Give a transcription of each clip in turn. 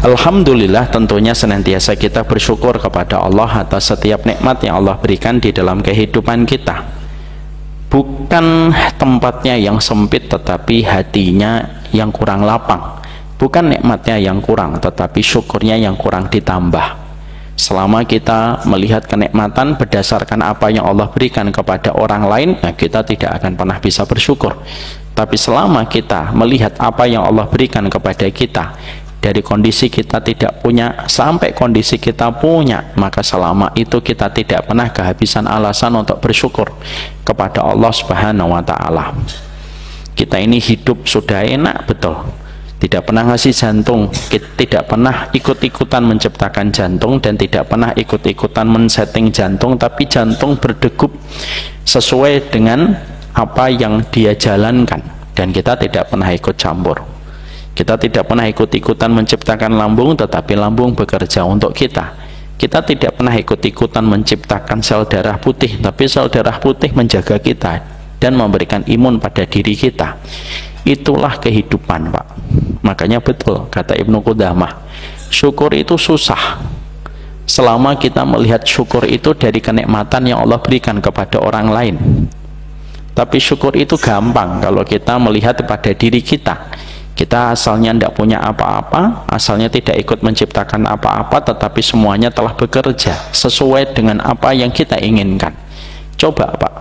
Alhamdulillah, tentunya senantiasa kita bersyukur kepada Allah atas setiap nikmat yang Allah berikan di dalam kehidupan kita. Bukan tempatnya yang sempit, tetapi hatinya yang kurang lapang. Bukan nikmatnya yang kurang, tetapi syukurnya yang kurang ditambah. Selama kita melihat kenikmatan berdasarkan apa yang Allah berikan kepada orang lain, nah kita tidak akan pernah bisa bersyukur. Tapi selama kita melihat apa yang Allah berikan kepada kita, dari kondisi kita tidak punya sampai kondisi kita punya, maka selama itu kita tidak pernah kehabisan alasan untuk bersyukur kepada Allah Subhanahu wa Ta'ala. Kita ini hidup sudah enak, betul, tidak pernah ngasih jantung, tidak pernah ikut-ikutan menciptakan jantung, dan tidak pernah ikut-ikutan men-setting jantung, tapi jantung berdegup sesuai dengan apa yang dia jalankan, dan kita tidak pernah ikut campur. Kita tidak pernah ikut-ikutan menciptakan lambung, tetapi lambung bekerja untuk kita. Kita tidak pernah ikut-ikutan menciptakan sel darah putih, tapi sel darah putih menjaga kita dan memberikan imun pada diri kita. Itulah kehidupan, Pak. Makanya betul kata Ibnu Qudamah, syukur itu susah selama kita melihat syukur itu dari kenikmatan yang Allah berikan kepada orang lain. Tapi syukur itu gampang kalau kita melihat pada diri kita. Kita asalnya tidak punya apa-apa, asalnya tidak ikut menciptakan apa-apa, tetapi semuanya telah bekerja sesuai dengan apa yang kita inginkan. Coba, Pak,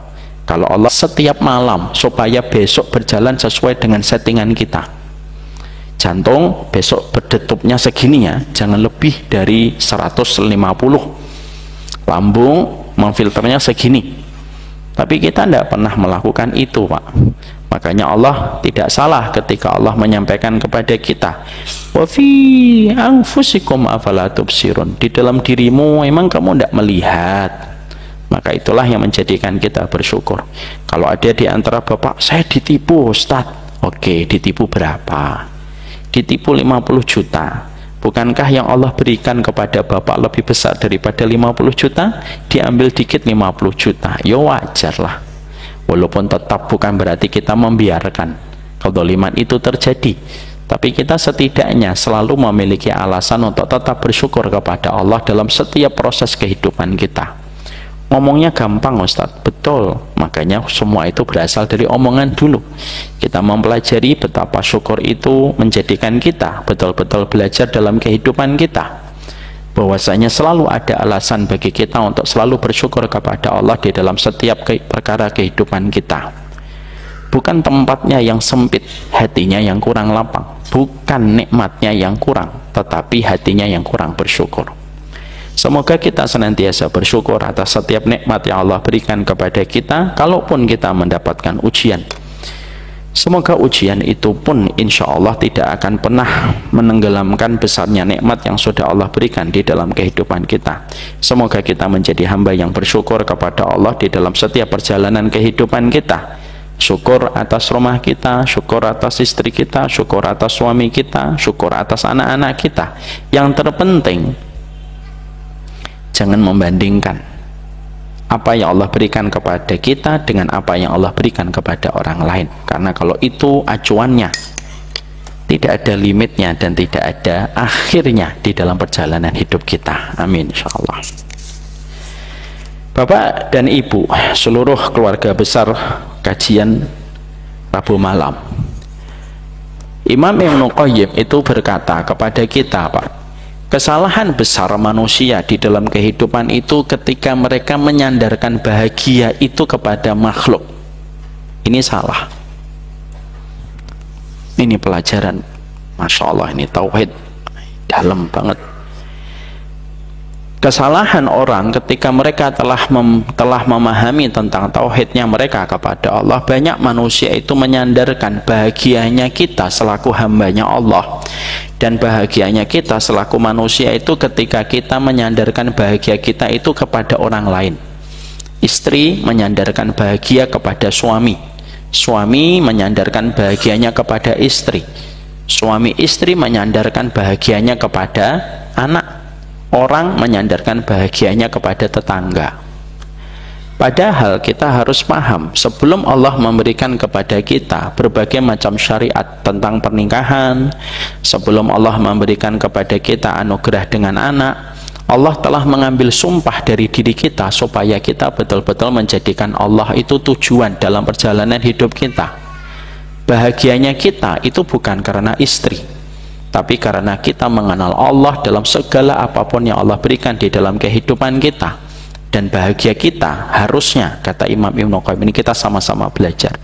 kalau Allah setiap malam supaya besok berjalan sesuai dengan settingan kita, jantung besok berdetupnya segini ya, jangan lebih dari 150, lambung memfilternya segini, tapi kita tidak pernah melakukan itu, Pak. Makanya Allah tidak salah ketika Allah menyampaikan kepada kita, wa fi anfusikum afala tubsirun, di dalam dirimu emang kamu tidak melihat. Maka itulah yang menjadikan kita bersyukur. Kalau ada di antara bapak, saya ditipu Ustadz, oke, ditipu berapa? Ditipu 50 juta. Bukankah yang Allah berikan kepada bapak lebih besar daripada 50 juta? Diambil dikit 50 juta, ya wajar lah. Walaupun tetap bukan berarti kita membiarkan kedzaliman itu terjadi, tapi kita setidaknya selalu memiliki alasan untuk tetap bersyukur kepada Allah dalam setiap proses kehidupan kita. Ngomongnya gampang, Ustadz, betul, makanya semua itu berasal dari omongan dulu. Kita mempelajari betapa syukur itu menjadikan kita betul-betul belajar dalam kehidupan kita, bahwasanya selalu ada alasan bagi kita untuk selalu bersyukur kepada Allah di dalam setiap perkara kehidupan kita. Bukan tempatnya yang sempit, hatinya yang kurang lapang. Bukan nikmatnya yang kurang, tetapi hatinya yang kurang bersyukur. Semoga kita senantiasa bersyukur atas setiap nikmat yang Allah berikan kepada kita, kalaupun kita mendapatkan ujian. Semoga ujian itu pun insya Allah tidak akan pernah menenggelamkan besarnya nikmat yang sudah Allah berikan di dalam kehidupan kita. Semoga kita menjadi hamba yang bersyukur kepada Allah di dalam setiap perjalanan kehidupan kita. Syukur atas rumah kita, syukur atas istri kita, syukur atas suami kita, syukur atas anak-anak kita. Yang terpenting, jangan membandingkan apa yang Allah berikan kepada kita dengan apa yang Allah berikan kepada orang lain, karena kalau itu acuannya tidak ada limitnya dan tidak ada akhirnya di dalam perjalanan hidup kita. Amin insyaallah. Bapak dan Ibu, seluruh keluarga besar kajian Rabu malam, Imam Ibnu Qayyim itu berkata kepada kita, Pak, kesalahan besar manusia di dalam kehidupan itu ketika mereka menyandarkan bahagia itu kepada makhluk. Ini salah. Ini pelajaran, Masya Allah, ini tauhid dalam banget. Kesalahan orang ketika mereka telah memahami tentang tauhidnya mereka kepada Allah, banyak manusia itu menyandarkan bahagianya kita selaku hambanya Allah, dan bahagianya kita selaku manusia itu ketika kita menyandarkan bahagia kita itu kepada orang lain. Istri menyandarkan bahagia kepada suami, suami menyandarkan bahagianya kepada istri, suami istri menyandarkan bahagianya kepada anak, orang menyandarkan bahagianya kepada tetangga. Padahal kita harus paham, sebelum Allah memberikan kepada kita berbagai macam syariat tentang pernikahan, sebelum Allah memberikan kepada kita anugerah dengan anak, Allah telah mengambil sumpah dari diri kita supaya kita betul-betul menjadikan Allah itu tujuan dalam perjalanan hidup kita. Bahagianya kita itu bukan karena istri, tapi karena kita mengenal Allah dalam segala apapun yang Allah berikan di dalam kehidupan kita. Dan bahagia kita harusnya, kata Imam Ibnu Qayyim, ini kita sama-sama belajar,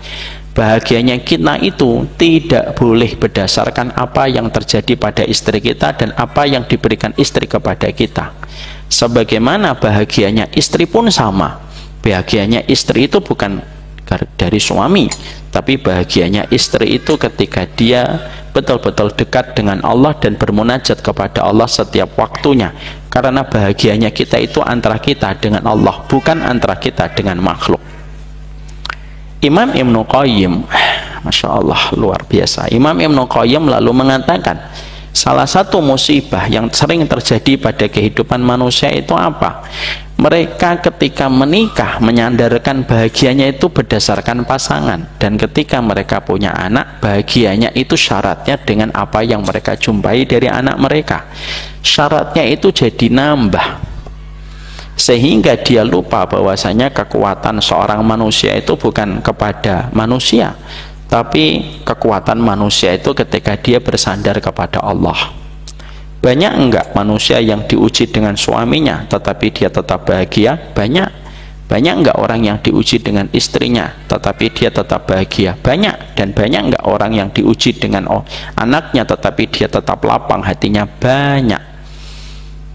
bahagianya kita itu tidak boleh berdasarkan apa yang terjadi pada istri kita dan apa yang diberikan istri kepada kita. Sebagaimana bahagianya istri pun sama, bahagianya istri itu bukan dari suami, tapi bahagianya istri itu ketika dia betul-betul dekat dengan Allah dan bermunajat kepada Allah setiap waktunya. Karena bahagianya kita itu antara kita dengan Allah, bukan antara kita dengan makhluk. Imam Ibnu Qayyim, Masya Allah, luar biasa, Imam Ibnu Qayyim lalu mengatakan, salah satu musibah yang sering terjadi pada kehidupan manusia itu apa? Mereka ketika menikah menyandarkan bahagianya itu berdasarkan pasangan, dan ketika mereka punya anak, bahagianya itu syaratnya dengan apa yang mereka jumpai dari anak mereka. Syaratnya itu jadi nambah, sehingga dia lupa bahwasanya kekuatan seorang manusia itu bukan kepada manusia, tapi kekuatan manusia itu ketika dia bersandar kepada Allah. Banyak enggak manusia yang diuji dengan suaminya tetapi dia tetap bahagia? Banyak enggak orang yang diuji dengan istrinya tetapi dia tetap bahagia? Banyak. Dan banyak enggak orang yang diuji dengan anaknya tetapi dia tetap lapang hatinya? Banyak.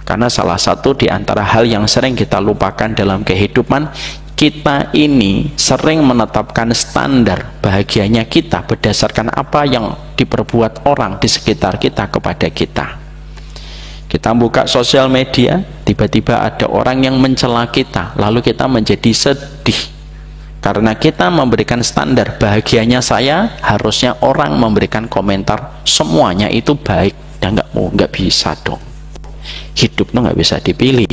Karena salah satu di antara hal yang sering kita lupakan dalam kehidupan kita ini, sering menetapkan standar bahagianya kita berdasarkan apa yang diperbuat orang di sekitar kita kepada kita. Kita buka sosial media, tiba-tiba ada orang yang mencela kita, lalu kita menjadi sedih karena kita memberikan standar bahagianya saya, harusnya orang memberikan komentar semuanya itu baik. Dan nggak bisa dong, hidup itu nggak bisa dipilih.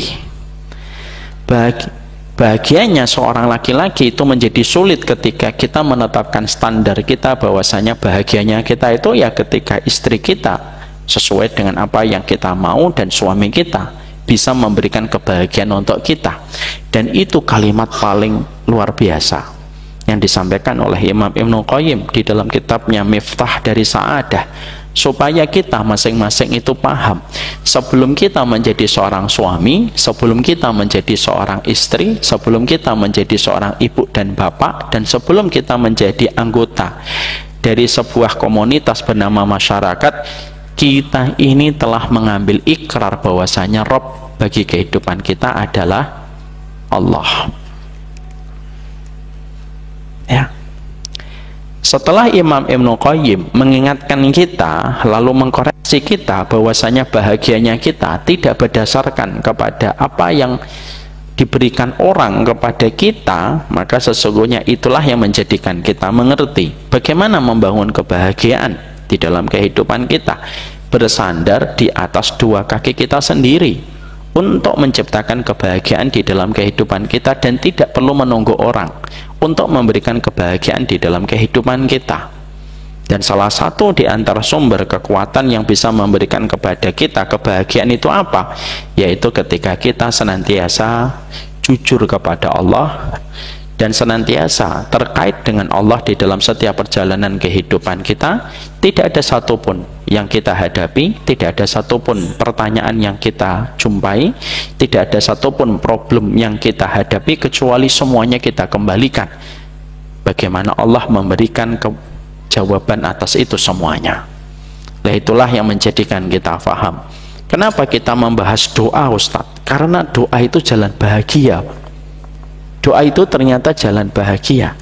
Bahagianya seorang laki-laki itu menjadi sulit ketika kita menetapkan standar kita bahwasanya bahagianya kita itu ya ketika istri kita sesuai dengan apa yang kita mau dan suami kita bisa memberikan kebahagiaan untuk kita. Dan itu kalimat paling luar biasa yang disampaikan oleh Imam Ibnu Qayyim di dalam kitabnya Miftah dari Sa'adah, supaya kita masing-masing itu paham, sebelum kita menjadi seorang suami, sebelum kita menjadi seorang istri, sebelum kita menjadi seorang ibu dan bapak, dan sebelum kita menjadi anggota dari sebuah komunitas bernama masyarakat, kita ini telah mengambil ikrar bahwasanya Rob bagi kehidupan kita adalah Allah. Ya. Setelah Imam Ibnu Qayyim mengingatkan kita, lalu mengkoreksi kita bahwasanya bahagianya kita tidak berdasarkan kepada apa yang diberikan orang kepada kita, maka sesungguhnya itulah yang menjadikan kita mengerti bagaimana membangun kebahagiaan di dalam kehidupan kita, bersandar di atas dua kaki kita sendiri untuk menciptakan kebahagiaan di dalam kehidupan kita, dan tidak perlu menunggu orang untuk memberikan kebahagiaan di dalam kehidupan kita. Dan salah satu di antara sumber kekuatan yang bisa memberikan kepada kita kebahagiaan itu apa? Yaitu ketika kita senantiasa jujur kepada Allah dan senantiasa terkait dengan Allah di dalam setiap perjalanan kehidupan kita. Tidak ada satupun yang kita hadapi, tidak ada satupun pertanyaan yang kita jumpai, tidak ada satupun problem yang kita hadapi, kecuali semuanya kita kembalikan bagaimana Allah memberikan jawaban atas itu semuanya. Nah, itulah yang menjadikan kita faham kenapa kita membahas doa, Ustadz. Karena doa itu jalan bahagia. Doa itu ternyata jalan bahagia.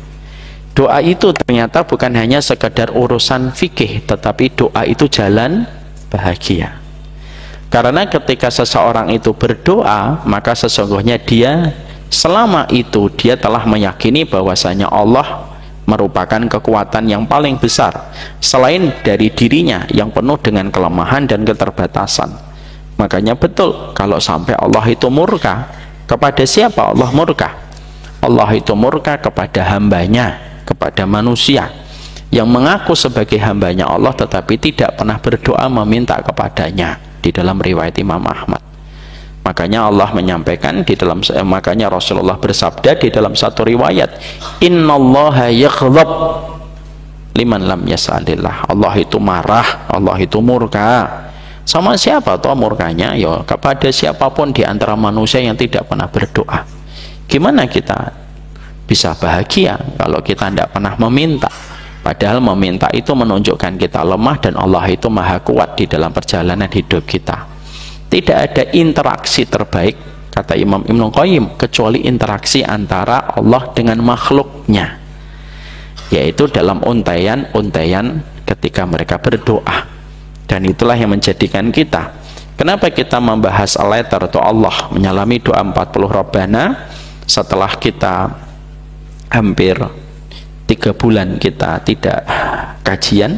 Doa itu ternyata bukan hanya sekedar urusan fikih, tetapi doa itu jalan bahagia. Karena ketika seseorang itu berdoa, maka sesungguhnya dia selama itu dia telah meyakini bahwasanya Allah merupakan kekuatan yang paling besar selain dari dirinya yang penuh dengan kelemahan dan keterbatasan. Makanya betul kalau sampai Allah itu murka, kepada siapa Allah murka? Allah itu murka kepada hambanya, kepada manusia yang mengaku sebagai hambanya Allah tetapi tidak pernah berdoa meminta kepadanya, di dalam riwayat Imam Ahmad. Makanya Allah menyampaikan di dalam, makanya Rasulullah bersabda di dalam satu riwayat, innallaha yaghdab liman lam yas'alillah. Allah itu marah, Allah itu murka. Sama siapa toh murkanya? Ya kepada siapapun di antara manusia yang tidak pernah berdoa. Gimana kita bisa bahagia kalau kita tidak pernah meminta? Padahal meminta itu menunjukkan kita lemah dan Allah itu maha kuat di dalam perjalanan hidup kita. Tidak ada interaksi terbaik, kata Imam Ibnu Qayyim, kecuali interaksi antara Allah dengan makhluknya, yaitu dalam untaian-untaian ketika mereka berdoa. Dan itulah yang menjadikan kita, kenapa kita membahas letter to Allah, menyalami doa 40 Rabbana, setelah kita hampir 3 bulan kita tidak kajian.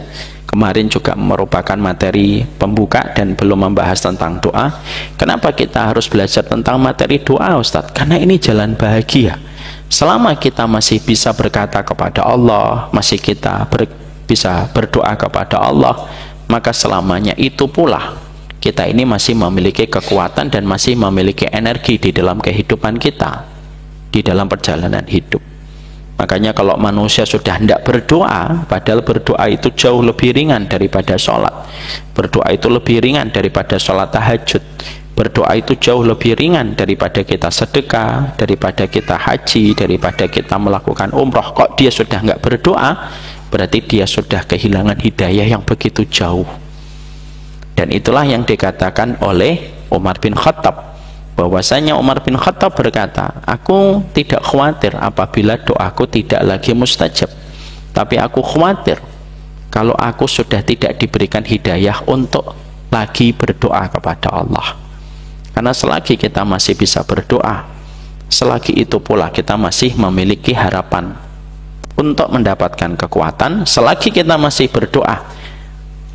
Kemarin juga merupakan materi pembuka dan belum membahas tentang doa. Kenapa kita harus belajar tentang materi doa, Ustadz? Karena ini jalan bahagia. Selama kita masih bisa berkata kepada Allah, masih kita bisa berdoa kepada Allah, maka selamanya itu pula kita ini masih memiliki kekuatan dan masih memiliki energi di dalam kehidupan kita, di dalam perjalanan hidup. Makanya kalau manusia sudah tidak berdoa, padahal berdoa itu jauh lebih ringan daripada sholat. Berdoa itu lebih ringan daripada sholat tahajud. Berdoa itu jauh lebih ringan daripada kita sedekah, daripada kita haji, daripada kita melakukan umroh. Kok dia sudah nggak berdoa, berarti dia sudah kehilangan hidayah yang begitu jauh. Dan itulah yang dikatakan oleh Umar bin Khattab, bahwasanya Umar bin Khattab berkata, aku tidak khawatir apabila doaku tidak lagi mustajab, tapi aku khawatir kalau aku sudah tidak diberikan hidayah untuk lagi berdoa kepada Allah. Karena selagi kita masih bisa berdoa, selagi itu pula kita masih memiliki harapan untuk mendapatkan kekuatan. Selagi kita masih berdoa,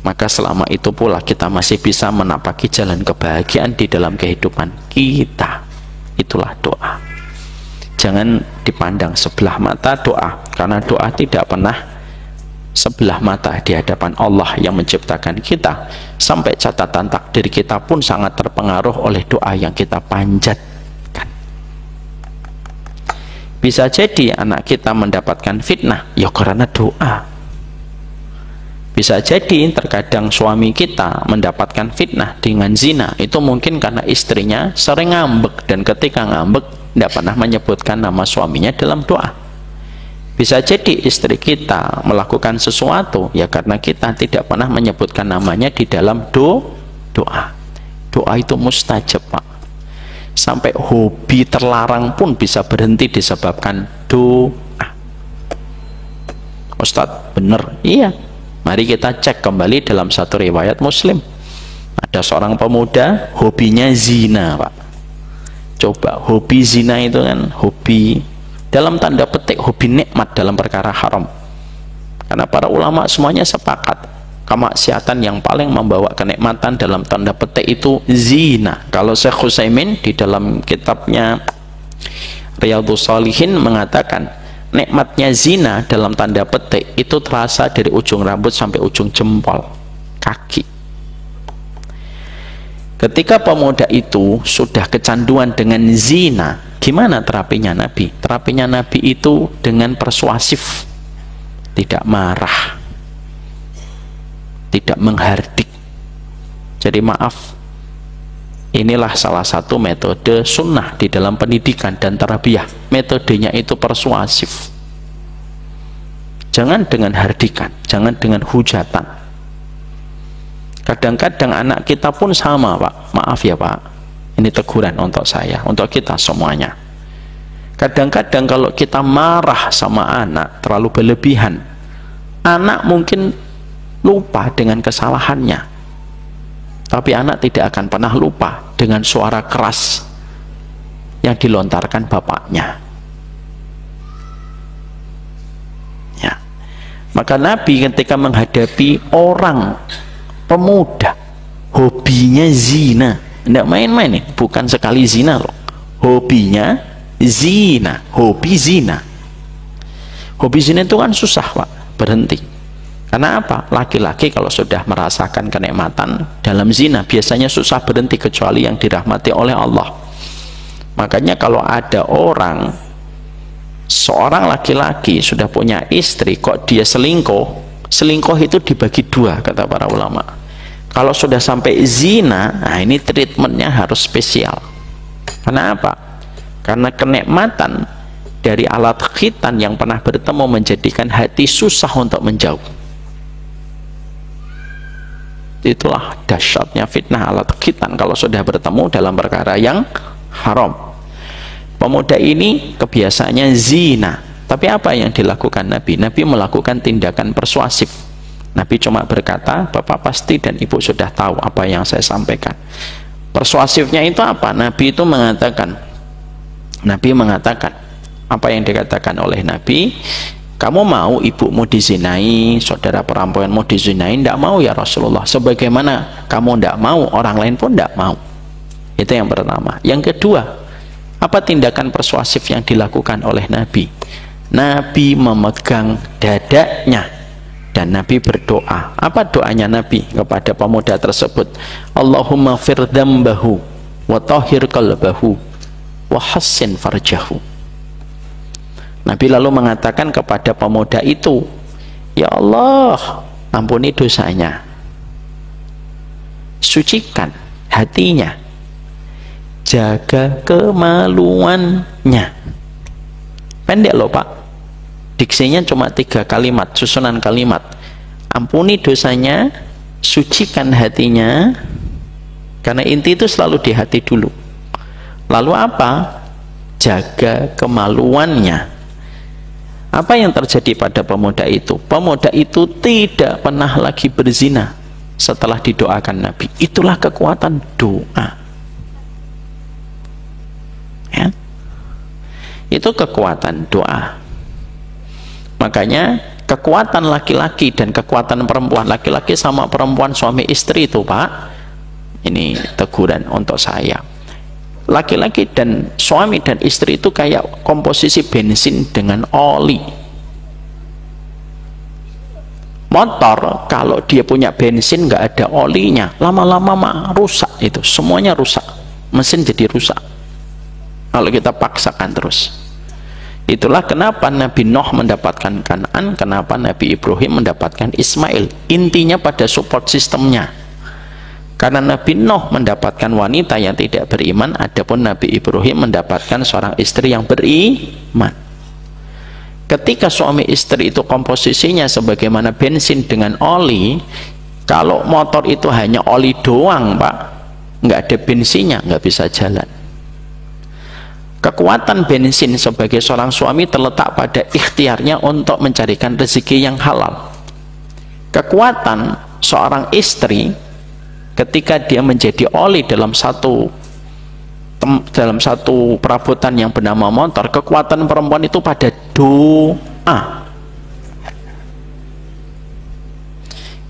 maka selama itu pula kita masih bisa menapaki jalan kebahagiaan di dalam kehidupan kita. Itulah doa. Jangan dipandang sebelah mata doa, karena doa tidak pernah sebelah mata di hadapan Allah yang menciptakan kita. Sampai catatan takdir kita pun sangat terpengaruh oleh doa yang kita panjatkan. Bisa jadi anak kita mendapatkan fitnah ya karena doa. Bisa jadi terkadang suami kita mendapatkan fitnah dengan zina, itu mungkin karena istrinya sering ngambek, dan ketika ngambek tidak pernah menyebutkan nama suaminya dalam doa. Bisa jadi istri kita melakukan sesuatu ya karena kita tidak pernah menyebutkan namanya di dalam doa. Doa itu mustajab, Pak. Sampai hobi terlarang pun bisa berhenti disebabkan doa. Ustadz, bener? Iya. Mari kita cek kembali dalam satu riwayat Muslim. Ada seorang pemuda hobinya zina, Pak. Coba, hobi zina itu kan hobi dalam tanda petik, hobi nikmat dalam perkara haram. Karena para ulama semuanya sepakat, kemaksiatan yang paling membawa kenikmatan dalam tanda petik itu zina. Kalau Syekh Utsaimin di dalam kitabnya Riyadhus Shalihin mengatakan, nikmatnya zina dalam tanda petik itu terasa dari ujung rambut sampai ujung jempol kaki. Ketika pemuda itu sudah kecanduan dengan zina, gimana terapinya Nabi? Terapinya Nabi itu dengan persuasif, tidak marah, tidak menghardik. Jadi maaf, inilah salah satu metode sunnah di dalam pendidikan dan tarbiyah. Metodenya itu persuasif. Jangan dengan hardikan, jangan dengan hujatan. Kadang-kadang anak kita pun sama, Pak. Maaf ya, Pak. Ini teguran untuk saya, untuk kita semuanya. Kadang-kadang kalau kita marah sama anak terlalu berlebihan, anak mungkin lupa dengan kesalahannya. Tapi anak tidak akan pernah lupa dengan suara keras yang dilontarkan bapaknya. Ya. Maka Nabi ketika menghadapi orang pemuda hobinya zina, tidak main-main nih, bukan sekali zina loh, hobinya zina, hobi zina. Hobi zina itu kan susah Pak, berhenti. Karena apa? Laki-laki kalau sudah merasakan kenikmatan dalam zina biasanya susah berhenti kecuali yang dirahmati oleh Allah. Makanya kalau ada seorang laki-laki sudah punya istri kok dia selingkuh itu dibagi dua kata para ulama. Kalau sudah sampai zina, nah ini treatmentnya harus spesial. Karena apa? Karena kenikmatan dari alat khitan yang pernah bertemu menjadikan hati susah untuk menjauh. Itulah dahsyatnya fitnah alat khitan kalau sudah bertemu dalam perkara yang haram. Pemuda ini kebiasaannya zina, tapi apa yang dilakukan Nabi? Nabi melakukan tindakan persuasif. Nabi cuma berkata, Bapak pasti dan Ibu sudah tahu apa yang saya sampaikan. Persuasifnya itu apa? Nabi mengatakan apa yang dikatakan oleh Nabi, kamu mau ibumu dizinai, saudara perempuanmu dizinai? Tidak mau ya Rasulullah. Sebagaimana kamu tidak mau, orang lain pun tidak mau. Itu yang pertama. Yang kedua, apa tindakan persuasif yang dilakukan oleh Nabi? Nabi memegang dadanya dan Nabi berdoa. Apa doanya Nabi kepada pemuda tersebut? Allahumma fir dzambahu wa tahhir qalbahu wa hassin farjahu. Nabi lalu mengatakan kepada pemuda itu, ya Allah, ampuni dosanya, sucikan hatinya, jaga kemaluannya. Pendek loh Pak, diksinya cuma 3 kalimat, susunan kalimat. Ampuni dosanya, sucikan hatinya, karena inti itu selalu di hati dulu. Lalu apa? Jaga kemaluannya. Apa yang terjadi pada pemuda itu? Pemuda itu tidak pernah lagi berzina setelah didoakan Nabi. Itulah kekuatan doa. Ya. Itu kekuatan doa. Makanya kekuatan laki-laki dan kekuatan perempuan, laki-laki sama perempuan suami istri itu Pak, ini teguran untuk saya. Laki-laki dan suami dan istri itu kayak komposisi bensin dengan oli. Motor kalau dia punya bensin nggak ada olinya, lama-lama rusak, itu semuanya rusak, mesin jadi rusak kalau kita paksakan terus. Itulah kenapa Nabi Nuh mendapatkan Kan'an, kenapa Nabi Ibrahim mendapatkan Ismail. Intinya pada support sistemnya. Karena Nabi Nuh mendapatkan wanita yang tidak beriman, adapun Nabi Ibrahim mendapatkan seorang istri yang beriman. Ketika suami istri itu komposisinya sebagaimana bensin dengan oli, kalau motor itu hanya oli doang Pak, nggak ada bensinnya, nggak bisa jalan. Kekuatan bensin sebagai seorang suami terletak pada ikhtiarnya untuk mencarikan rezeki yang halal. Kekuatan seorang istri ketika dia menjadi oli dalam satu perabotan yang bernama motor, kekuatan perempuan itu pada doa.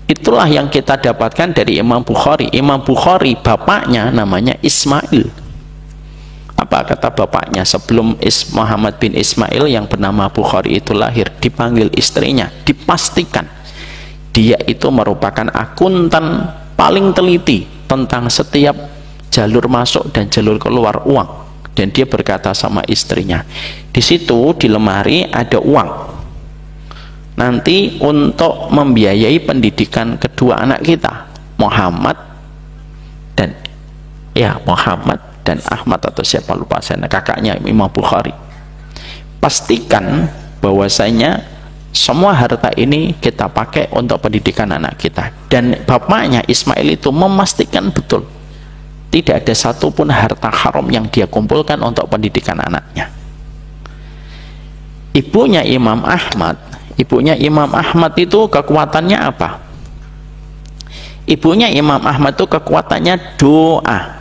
Itulah yang kita dapatkan dari Imam Bukhari. Imam Bukhari bapaknya namanya Ismail. Apa kata bapaknya sebelum Muhammad bin Ismail yang bernama Bukhari itu lahir? Dipanggil istrinya, dipastikan dia itu merupakan akuntan paling teliti tentang setiap jalur masuk dan jalur keluar uang. Dan dia berkata sama istrinya, di situ di lemari ada uang, nanti untuk membiayai pendidikan kedua anak kita, Muhammad dan Ahmad atau siapa lupa saya, kakaknya Imam Bukhari. Pastikan bahwasanya semua harta ini kita pakai untuk pendidikan anak kita. Dan bapaknya Ismail itu memastikan betul tidak ada satupun harta haram yang dia kumpulkan untuk pendidikan anaknya. Ibunya Imam Ahmad itu kekuatannya apa? Ibunya Imam Ahmad itu kekuatannya doa.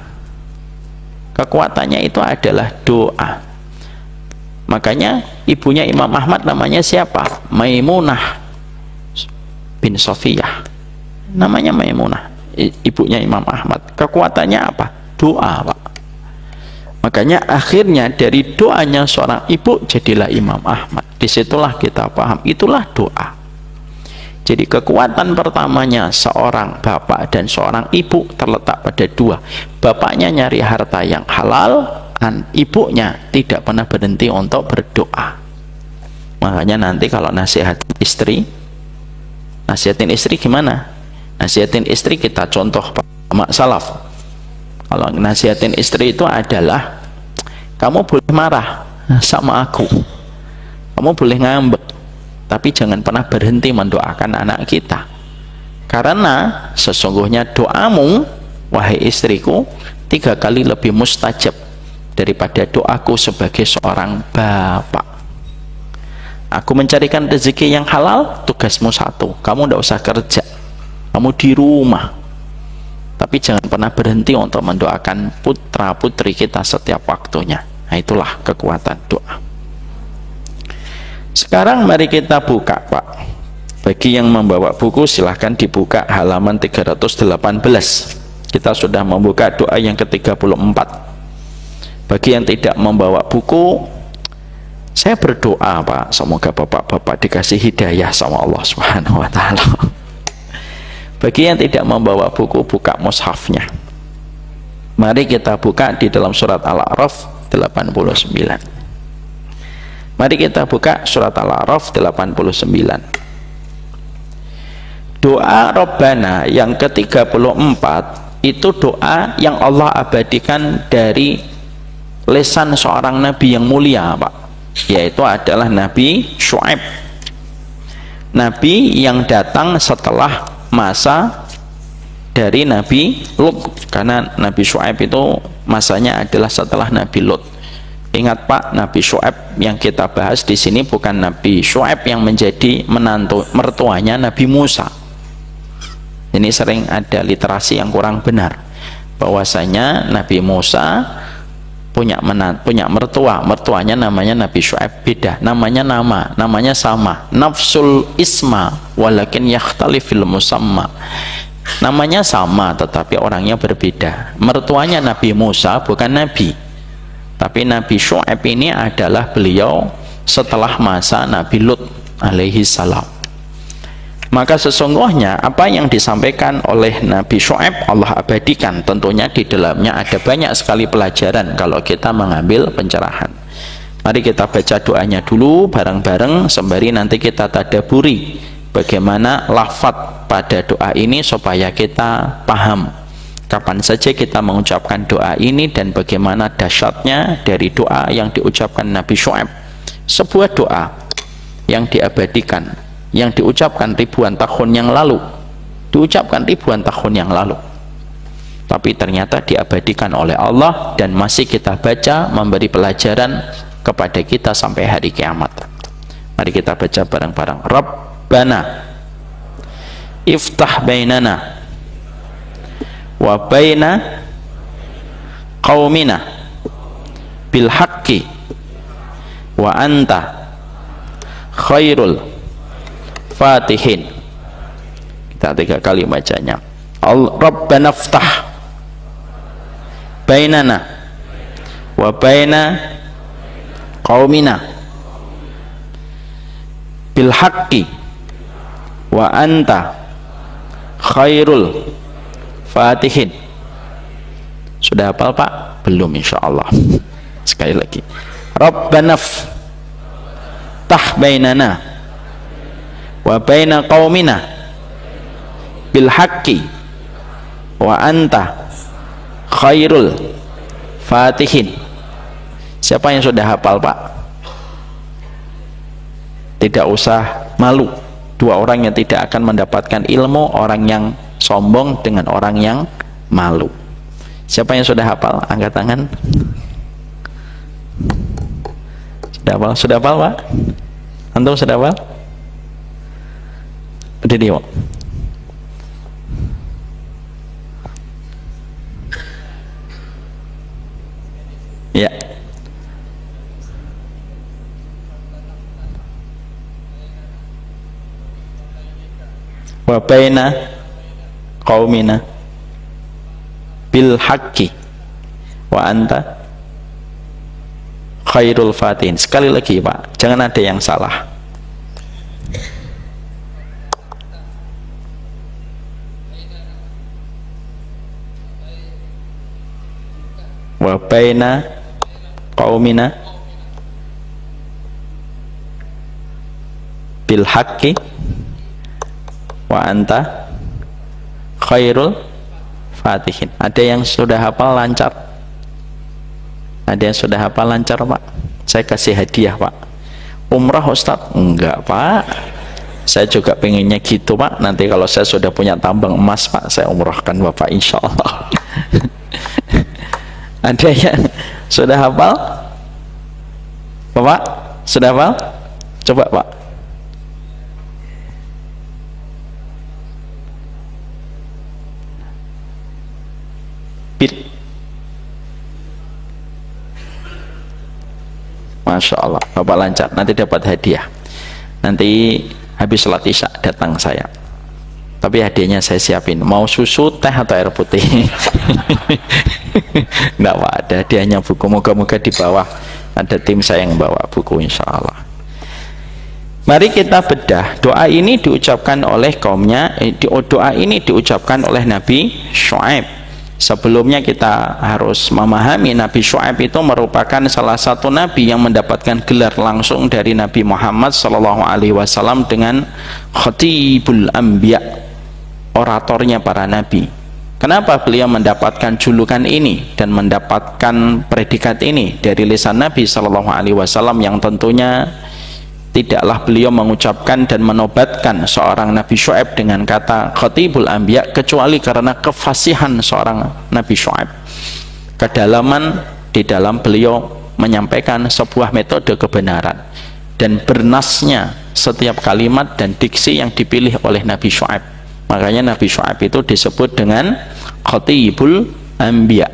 Kekuatannya itu adalah doa. Makanya ibunya Imam Ahmad namanya siapa? Maimunah bin Sofiyah. Namanya Maimunah, ibunya Imam Ahmad. Kekuatannya apa? Doa Pak. Makanya akhirnya dari doanya seorang ibu jadilah Imam Ahmad. Disitulah kita paham, itulah doa. Jadi kekuatan pertamanya seorang bapak dan seorang ibu terletak pada dua. Bapaknya nyari harta yang halal, dan ibunya tidak pernah berhenti untuk berdoa. Makanya nanti kalau nasihatin istri gimana? Nasihatin istri kita contoh Pak Salaf. Kalau nasihatin istri itu adalah, kamu boleh marah sama aku, kamu boleh ngambek, tapi jangan pernah berhenti mendoakan anak kita. Karena sesungguhnya doamu, wahai istriku, 3 kali lebih mustajab daripada doaku sebagai seorang bapak. Aku mencarikan rezeki yang halal, tugasmu 1, kamu tidak usah kerja, kamu di rumah. Tapi jangan pernah berhenti untuk mendoakan putra putri kita setiap waktunya. Nah, itulah kekuatan doa. Sekarang mari kita buka, Pak. Bagi yang membawa buku silahkan dibuka halaman 318. Kita sudah membuka doa yang ke-34. Bagi yang tidak membawa buku, saya berdoa, Pak, semoga bapak-bapak dikasih hidayah sama Allah Subhanahu wa Ta'ala. Bagi yang tidak membawa buku, buka mushafnya. Mari kita buka di dalam surat Al-A'raf 89. Mari kita buka surat Al-A'raf 89. Doa Rabbana yang ke-34 itu doa yang Allah abadikan dari lisan seorang nabi yang mulia, Pak, yaitu adalah Nabi Syu'aib. Nabi yang datang setelah masa dari Nabi Lut, karena Nabi Syu'aib itu masanya adalah setelah Nabi Lut. Ingat, Pak, Nabi Syu'aib yang kita bahas di sini bukan Nabi Syu'aib yang menjadi mertuanya Nabi Musa. Ini sering ada literasi yang kurang benar, bahwasanya Nabi Musa punya mertuanya namanya Nabi Syu'aib. Beda, namanya sama, nafsul isma walakin yakhtalifil musamma. Namanya sama tetapi orangnya berbeda. Mertuanya Nabi Musa bukan nabi, tapi Nabi Syu'aib ini adalah beliau setelah masa Nabi Lut alaihi salam. Maka sesungguhnya apa yang disampaikan oleh Nabi Syu'aib Allah abadikan. Tentunya di dalamnya ada banyak sekali pelajaran kalau kita mengambil pencerahan. Mari kita baca doanya dulu bareng-bareng sembari nanti kita tadaburi bagaimana lafadz pada doa ini supaya kita paham kapan saja kita mengucapkan doa ini dan bagaimana dahsyatnya dari doa yang diucapkan Nabi Syu'aib. Sebuah doa yang diabadikan, yang diucapkan ribuan tahun yang lalu, tapi ternyata diabadikan oleh Allah dan masih kita baca, memberi pelajaran kepada kita sampai hari kiamat. Mari kita baca bareng-bareng. Rabbana iftah bainana wa baina qaumina bil haqqi wa anta khairul Fatihin. Kita 3 kali bacanya. Rabbana iftah bainana wa baina qaumina bil haqqi wa anta khairul Fatihin. Sudah hafal, Pak? Belum, insyaallah. Sekali lagi. Rabbana iftah bainana wa baina qaumina bil haqqi wa anta khairul Fatihin. Siapa yang sudah hafal, Pak? Tidak usah malu. 2 orang yang tidak akan mendapatkan ilmu, orang yang sombong dengan orang yang malu. Siapa yang sudah hafal? Angkat tangan. Sudah hafal, Pak? Antum sudah hafal? Udah dia, Pak. Ya. Wa baina qaumina bil haqqi wa anta khairul fatihin. Sekali lagi Pak, jangan ada yang salah. Wa baina qaumina bil haqqi wa anta khairul fatihin. Ada yang sudah hafal lancar? Ada yang sudah hafal lancar Pak? Saya kasih hadiah Pak. Umrah Ustadz? Enggak Pak, saya juga pengennya gitu Pak. Nanti kalau saya sudah punya tambang emas Pak, saya umrahkan Bapak insya Allah. Ada yang sudah hafal? Bapak sudah hafal? Coba Pak. Masya Allah, Bapak lancar, nanti dapat hadiah. Nanti habis sholat isya datang saya. Tapi hadiahnya saya siapin. Mau susu, teh atau air putih? Enggak Pak, ada hadiahnya buku. Moga-moga di bawah ada tim saya yang bawa buku insya Allah. Mari kita bedah. Doa ini diucapkan oleh kaumnya. Doa ini diucapkan oleh Nabi Syuaib. Sebelumnya kita harus memahami Nabi Syuaib itu merupakan salah satu nabi yang mendapatkan gelar langsung dari Nabi Muhammad SAW dengan Khatibul Anbiya, oratornya para nabi. Kenapa beliau mendapatkan julukan ini dan mendapatkan predikat ini dari lisan Nabi SAW yang tentunya tidaklah beliau mengucapkan dan menobatkan seorang Nabi Syuaib dengan kata Khatibul Anbiya kecuali karena kefasihan seorang Nabi Syuaib, kedalaman di dalam beliau menyampaikan sebuah metode kebenaran dan bernasnya setiap kalimat dan diksi yang dipilih oleh Nabi Syuaib. Makanya Nabi Syuaib itu disebut dengan Khatibul Anbiya,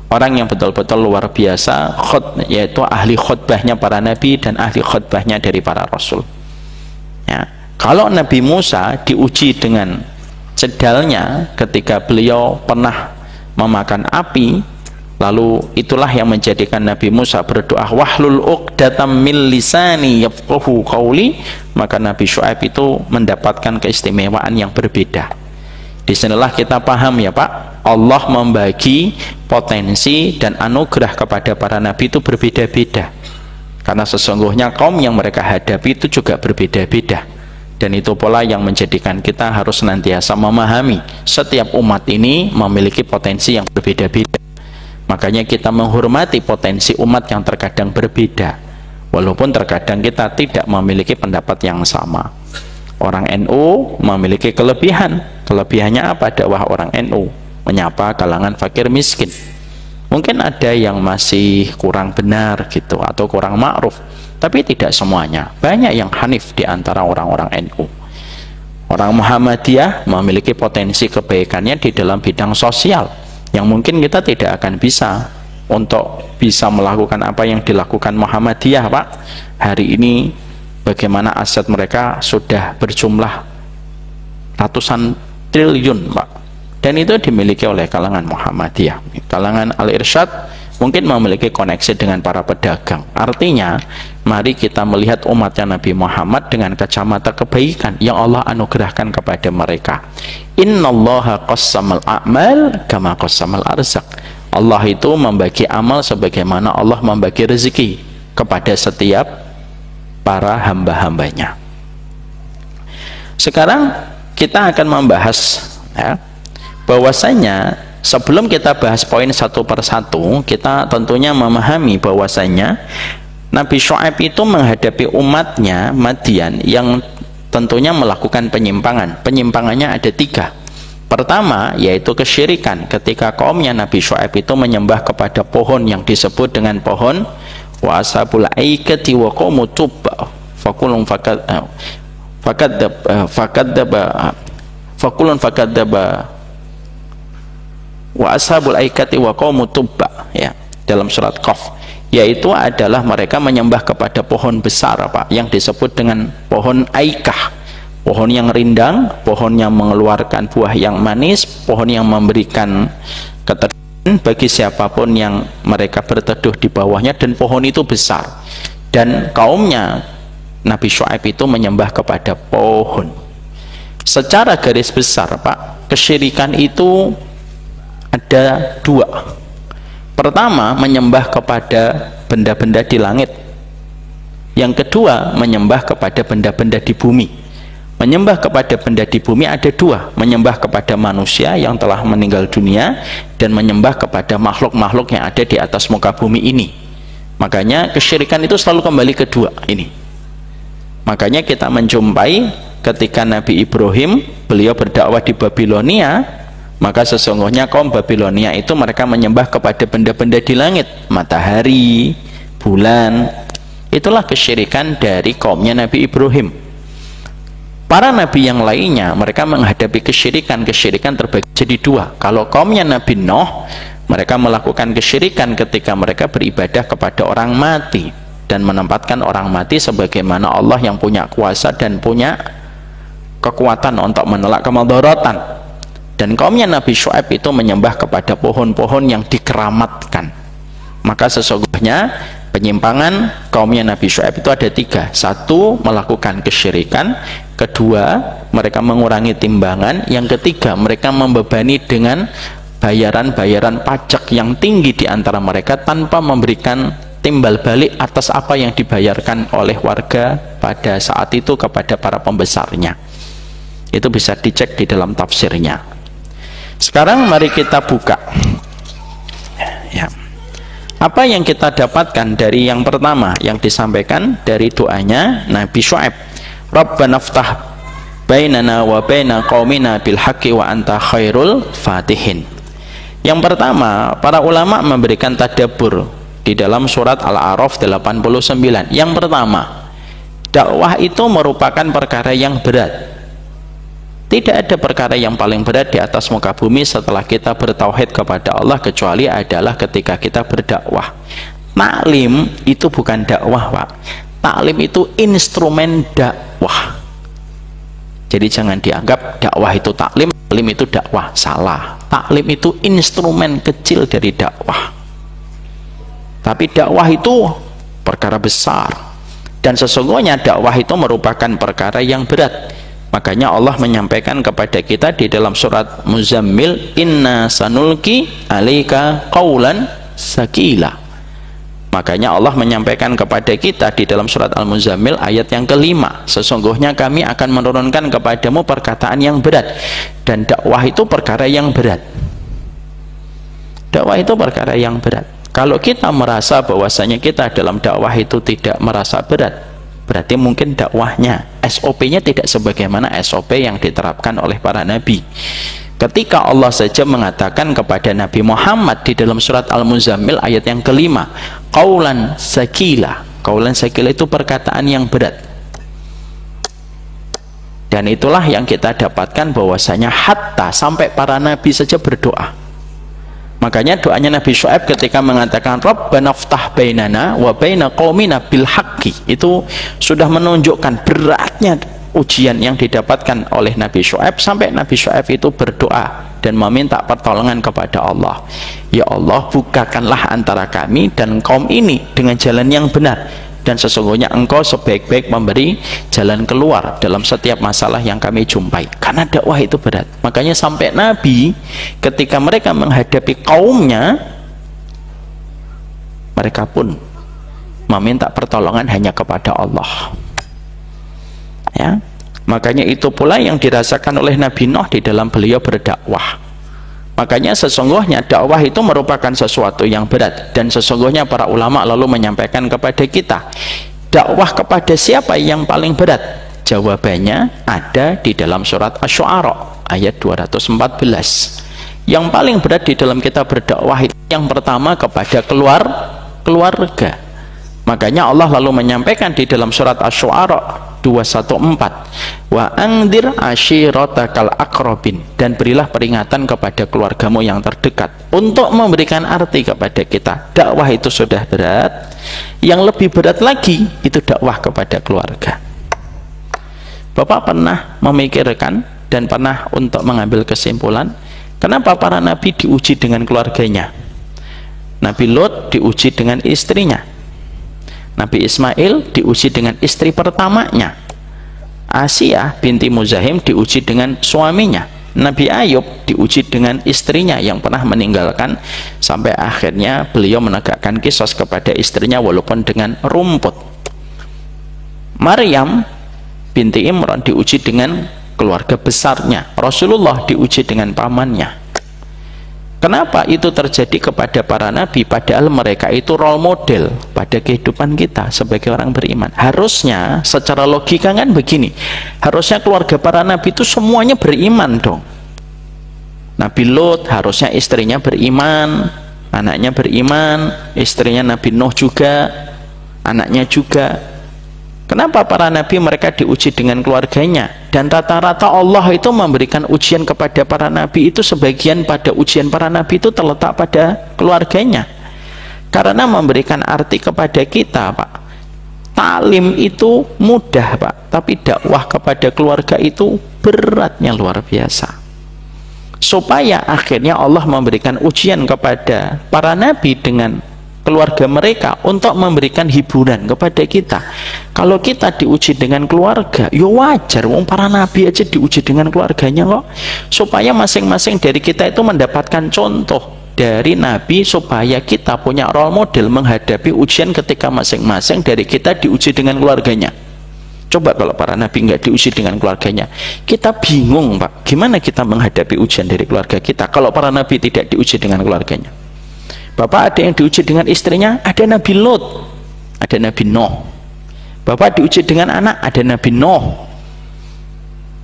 orang yang betul-betul luar biasa, yaitu ahli khutbahnya para nabi dan ahli khutbahnya dari para rasul. Ya. Kalau Nabi Musa diuji dengan cedalnya ketika beliau pernah memakan api, lalu itulah yang menjadikan Nabi Musa berdoa wahlul uqdatam min lisani yafqahu qawli, maka Nabi Syuaib itu mendapatkan keistimewaan yang berbeda. Disinilah kita paham ya Pak, Allah membagi potensi dan anugerah kepada para nabi itu berbeda-beda, karena sesungguhnya kaum yang mereka hadapi itu juga berbeda-beda. Dan itu pola yang menjadikan kita harus senantiasa memahami setiap umat ini memiliki potensi yang berbeda-beda. Makanya kita menghormati potensi umat yang terkadang berbeda, walaupun terkadang kita tidak memiliki pendapat yang sama. Orang NU memiliki kelebihan. Kelebihannya apa dakwah orang NU? Menyapa kalangan fakir miskin. Mungkin ada yang masih kurang benar gitu atau kurang ma'ruf, tapi tidak semuanya. Banyak yang hanif di antara orang-orang NU. Orang Muhammadiyah memiliki potensi kebaikannya di dalam bidang sosial yang mungkin kita tidak akan bisa untuk bisa melakukan apa yang dilakukan Muhammadiyah Pak. Hari ini bagaimana aset mereka sudah berjumlah ratusan triliun Pak, dan itu dimiliki oleh kalangan Muhammadiyah. Kalangan Al-Irsyad mungkin memiliki koneksi dengan para pedagang. Artinya mari kita melihat umatnya Nabi Muhammad dengan kacamata kebaikan yang Allah anugerahkan kepada mereka. Innallaha qassamal a'mal kama qassamal arzaq. Allah itu membagi amal sebagaimana Allah membagi rezeki kepada setiap para hamba-hambanya. Sekarang kita akan membahas ya, bahwasanya sebelum kita bahas poin satu persatu, kita tentunya memahami bahwasanya Nabi Syuaib itu menghadapi umatnya Madian yang tentunya melakukan penyimpangan. Penyimpangannya ada 3. Pertama yaitu kesyirikan, ketika kaumnya Nabi Syuaib itu menyembah kepada pohon yang disebut dengan pohon wa ashabul aikati wa qaumu tubba fakulun fakadzaba wa ashabul aikati wa qaumu tubba ya, dalam surat Qaf, yaitu adalah mereka menyembah kepada pohon besar Pak yang disebut dengan pohon aikah, pohon yang rindang, pohon yang mengeluarkan buah yang manis, pohon yang memberikan ketersediaan bagi siapapun yang mereka berteduh di bawahnya, dan pohon itu besar. Dan kaumnya Nabi Syuaib itu menyembah kepada pohon. Secara garis besar Pak, kesyirikan itu ada dua. Pertama, menyembah kepada benda-benda di langit. Yang kedua, menyembah kepada benda-benda di bumi. Menyembah kepada benda di bumi ada dua: menyembah kepada manusia yang telah meninggal dunia, dan menyembah kepada makhluk-makhluk yang ada di atas muka bumi ini. Makanya kesyirikan itu selalu kembali ke dua ini. Makanya kita menjumpai ketika Nabi Ibrahim, beliau berdakwah di Babilonia, maka sesungguhnya kaum Babilonia itu mereka menyembah kepada benda-benda di langit, matahari, bulan. Itulah kesyirikan dari kaumnya Nabi Ibrahim. Para nabi yang lainnya mereka menghadapi kesyirikan terbagi jadi dua. Kalau kaumnya Nabi Nuh, mereka melakukan kesyirikan ketika mereka beribadah kepada orang mati dan menempatkan orang mati sebagaimana Allah yang punya kuasa dan punya kekuatan untuk menolak kemudaratan. Dan kaumnya Nabi Syuaib itu menyembah kepada pohon-pohon yang dikeramatkan. Maka sesungguhnya penyimpangan kaumnya Nabi Syuaib itu ada tiga. Satu, melakukan kesyirikan. Kedua, mereka mengurangi timbangan. Yang ketiga, mereka membebani dengan bayaran-bayaran pajak yang tinggi di antara mereka tanpa memberikan timbal balik atas apa yang dibayarkan oleh warga pada saat itu kepada para pembesarnya. Itu bisa dicek di dalam tafsirnya. Sekarang mari kita buka ya, apa yang kita dapatkan dari yang pertama yang disampaikan dari doanya Nabi Syuaib. Rabbana ftah bainana wa baina qaumina bil haqqi wa anta khairul fatihin. Yang pertama, para ulama memberikan tadabbur di dalam surat Al-A'raf 89. Yang pertama, dakwah itu merupakan perkara yang berat. Tidak ada perkara yang paling berat di atas muka bumi setelah kita bertauhid kepada Allah kecuali adalah ketika kita berdakwah. Taklim itu bukan dakwah, Pak. Taklim itu instrumen dakwah. Jadi jangan dianggap dakwah itu taklim, taklim itu dakwah. Salah. Taklim itu instrumen kecil dari dakwah. Tapi dakwah itu perkara besar. Dan sesungguhnya dakwah itu merupakan perkara yang berat. Makanya Allah menyampaikan kepada kita di dalam surat Muzammil, inna sanulki alaika qawlan sakila. Makanya Allah menyampaikan kepada kita di dalam surat Al-Muzammil ayat yang kelima, sesungguhnya kami akan menurunkan kepadamu perkataan yang berat. Dan dakwah itu perkara yang berat. Dakwah itu perkara yang berat. Kalau kita merasa bahwasanya kita dalam dakwah itu tidak merasa berat, berarti mungkin dakwahnya, SOP-nya tidak sebagaimana SOP yang diterapkan oleh para nabi. Ketika Allah saja mengatakan kepada Nabi Muhammad di dalam surat Al-Muzammil ayat yang kelima, qaulan sakila. Qaulan sakila itu perkataan yang berat. Dan itulah yang kita dapatkan bahwasanya hatta sampai para nabi saja berdoa. Makanya doanya Nabi Syuaib ketika mengatakan Rabbana ftah bainana wa baina qaumina bil haqqi, itu sudah menunjukkan beratnya ujian yang didapatkan oleh Nabi Syuaib, sampai Nabi Syuaib itu berdoa dan meminta pertolongan kepada Allah. Ya Allah, bukakanlah antara kami dan kaum ini dengan jalan yang benar, dan sesungguhnya Engkau sebaik-baik memberi jalan keluar dalam setiap masalah yang kami jumpai. Karena dakwah itu berat. Makanya sampai Nabi ketika mereka menghadapi kaumnya, mereka pun meminta pertolongan hanya kepada Allah. Ya, makanya itu pula yang dirasakan oleh Nabi Nuh di dalam beliau berdakwah. Makanya sesungguhnya dakwah itu merupakan sesuatu yang berat, dan sesungguhnya para ulama lalu menyampaikan kepada kita, dakwah kepada siapa yang paling berat? Jawabannya ada di dalam surat Asy-Syu'ara ayat 214. Yang paling berat di dalam kita berdakwah itu yang pertama kepada keluarga. Makanya Allah lalu menyampaikan di dalam surat Asy-Syu'ara 214, wa angdir ashiratakal aqrabin, dan berilah peringatan kepada keluargamu yang terdekat. Untuk memberikan arti kepada kita, dakwah itu sudah berat, yang lebih berat lagi itu dakwah kepada keluarga. Bapak pernah memikirkan dan pernah untuk mengambil kesimpulan kenapa para nabi diuji dengan keluarganya? Nabi Lot diuji dengan istrinya, Nabi Ismail diuji dengan istri pertamanya, Asia binti Muzahim diuji dengan suaminya, Nabi Ayub diuji dengan istrinya yang pernah meninggalkan, sampai akhirnya beliau menegakkan qisas kepada istrinya walaupun dengan rumput. Maryam binti Imran diuji dengan keluarga besarnya, Rasulullah diuji dengan pamannya. Kenapa itu terjadi kepada para nabi padahal mereka itu role model pada kehidupan kita sebagai orang beriman? Harusnya secara logika kan begini, harusnya keluarga para nabi itu semuanya beriman dong. Nabi Lot harusnya istrinya beriman, anaknya beriman, istrinya Nabi Nuh juga, anaknya juga. Kenapa para nabi mereka diuji dengan keluarganya? Dan rata-rata Allah itu memberikan ujian kepada para nabi itu, sebagian pada ujian para nabi itu terletak pada keluarganya. Karena memberikan arti kepada kita, Pak, taklim itu mudah, Pak, tapi dakwah kepada keluarga itu beratnya luar biasa. Supaya akhirnya Allah memberikan ujian kepada para nabi dengan keluarga mereka untuk memberikan hiburan kepada kita. Kalau kita diuji dengan keluarga, ya wajar, wong para nabi aja diuji dengan keluarganya kok, supaya masing-masing dari kita itu mendapatkan contoh dari nabi, supaya kita punya role model menghadapi ujian ketika masing-masing dari kita diuji dengan keluarganya. Coba kalau para nabi nggak diuji dengan keluarganya, kita bingung, Pak, gimana kita menghadapi ujian dari keluarga kita kalau para nabi tidak diuji dengan keluarganya. Bapak ada yang diuji dengan istrinya, ada Nabi Lot, ada Nabi Nuh. Bapak diuji dengan anak, ada Nabi Nuh.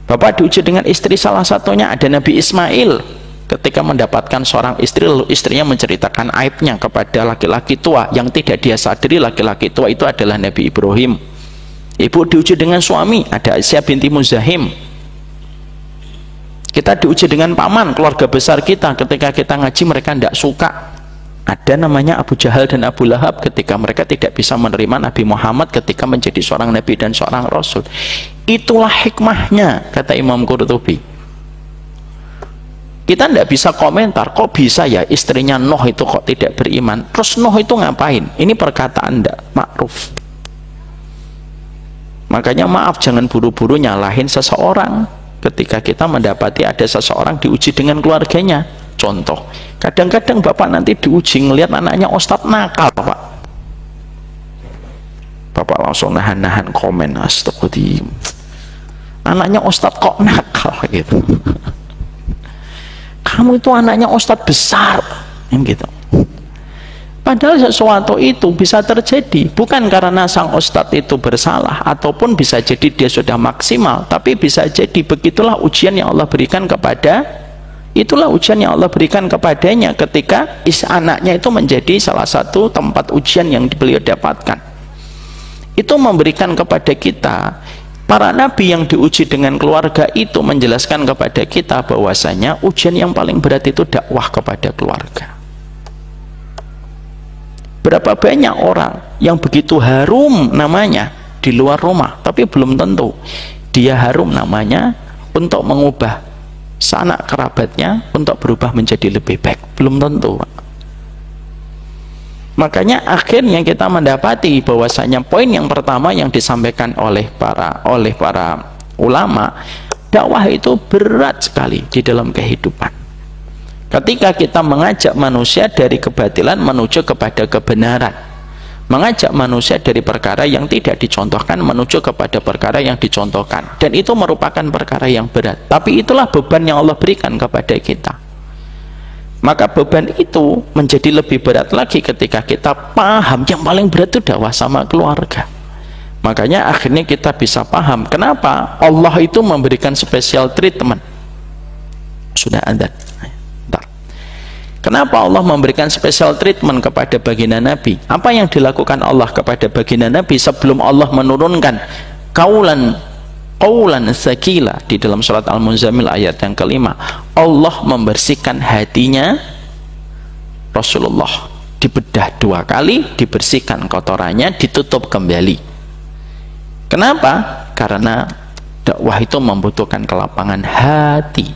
Bapak diuji dengan istri salah satunya, ada Nabi Ismail. Ketika mendapatkan seorang istri, lalu istrinya menceritakan aibnya kepada laki-laki tua yang tidak dia sadari laki-laki tua itu adalah Nabi Ibrahim. Ibu diuji dengan suami, ada Asia binti Muzahim. Kita diuji dengan paman, keluarga besar kita, ketika kita ngaji mereka tidak suka. Ada namanya Abu Jahal dan Abu Lahab, ketika mereka tidak bisa menerima Nabi Muhammad ketika menjadi seorang nabi dan seorang rasul. Itulah hikmahnya, kata Imam Qurtubi. Kita tidak bisa komentar, kok bisa ya istrinya Nuh itu kok tidak beriman, terus Nuh itu ngapain? Ini perkataan tidak ma'ruf. Makanya maaf, jangan buru-buru nyalahin seseorang ketika kita mendapati ada seseorang diuji dengan keluarganya. Contoh, kadang-kadang bapak nanti diuji ngelihat anaknya ustadz nakal, Pak. Bapak langsung nahan-nahan komen, astagfirullahaladzim, anaknya ustadz kok nakal gitu. Kamu itu anaknya ustadz besar, gitu. Padahal sesuatu itu bisa terjadi bukan karena sang ustadz itu bersalah, ataupun bisa jadi dia sudah maksimal, tapi bisa jadi begitulah ujian yang Allah berikan kepada, itulah ujian yang Allah berikan kepadanya ketika anaknya itu menjadi salah satu tempat ujian yang beliau dapatkan. Itu memberikan kepada kita, para nabi yang diuji dengan keluarga itu menjelaskan kepada kita bahwasanya ujian yang paling berat itu dakwah kepada keluarga. Berapa banyak orang yang begitu harum namanya di luar rumah, tapi belum tentu dia harum namanya untuk mengubah sanak kerabatnya untuk berubah menjadi lebih baik, belum tentu. Makanya akhirnya kita mendapati bahwasanya poin yang pertama yang disampaikan oleh para ulama, dakwah itu berat sekali di dalam kehidupan. Ketika kita mengajak manusia dari kebatilan menuju kepada kebenaran, mengajak manusia dari perkara yang tidak dicontohkan menuju kepada perkara yang dicontohkan, dan itu merupakan perkara yang berat, tapi itulah beban yang Allah berikan kepada kita. Maka beban itu menjadi lebih berat lagi ketika kita paham yang paling berat itu dakwah sama keluarga. Makanya akhirnya kita bisa paham kenapa Allah itu memberikan special treatment. Sudah ada. Kenapa Allah memberikan special treatment kepada baginda Nabi? Apa yang dilakukan Allah kepada baginda Nabi sebelum Allah menurunkan qaulan sakila di dalam surat Al-Muzammil ayat yang kelima? Allah membersihkan hatinya Rasulullah, dibedah 2 kali, dibersihkan kotorannya, ditutup kembali. Kenapa? Karena dakwah itu membutuhkan kelapangan hati.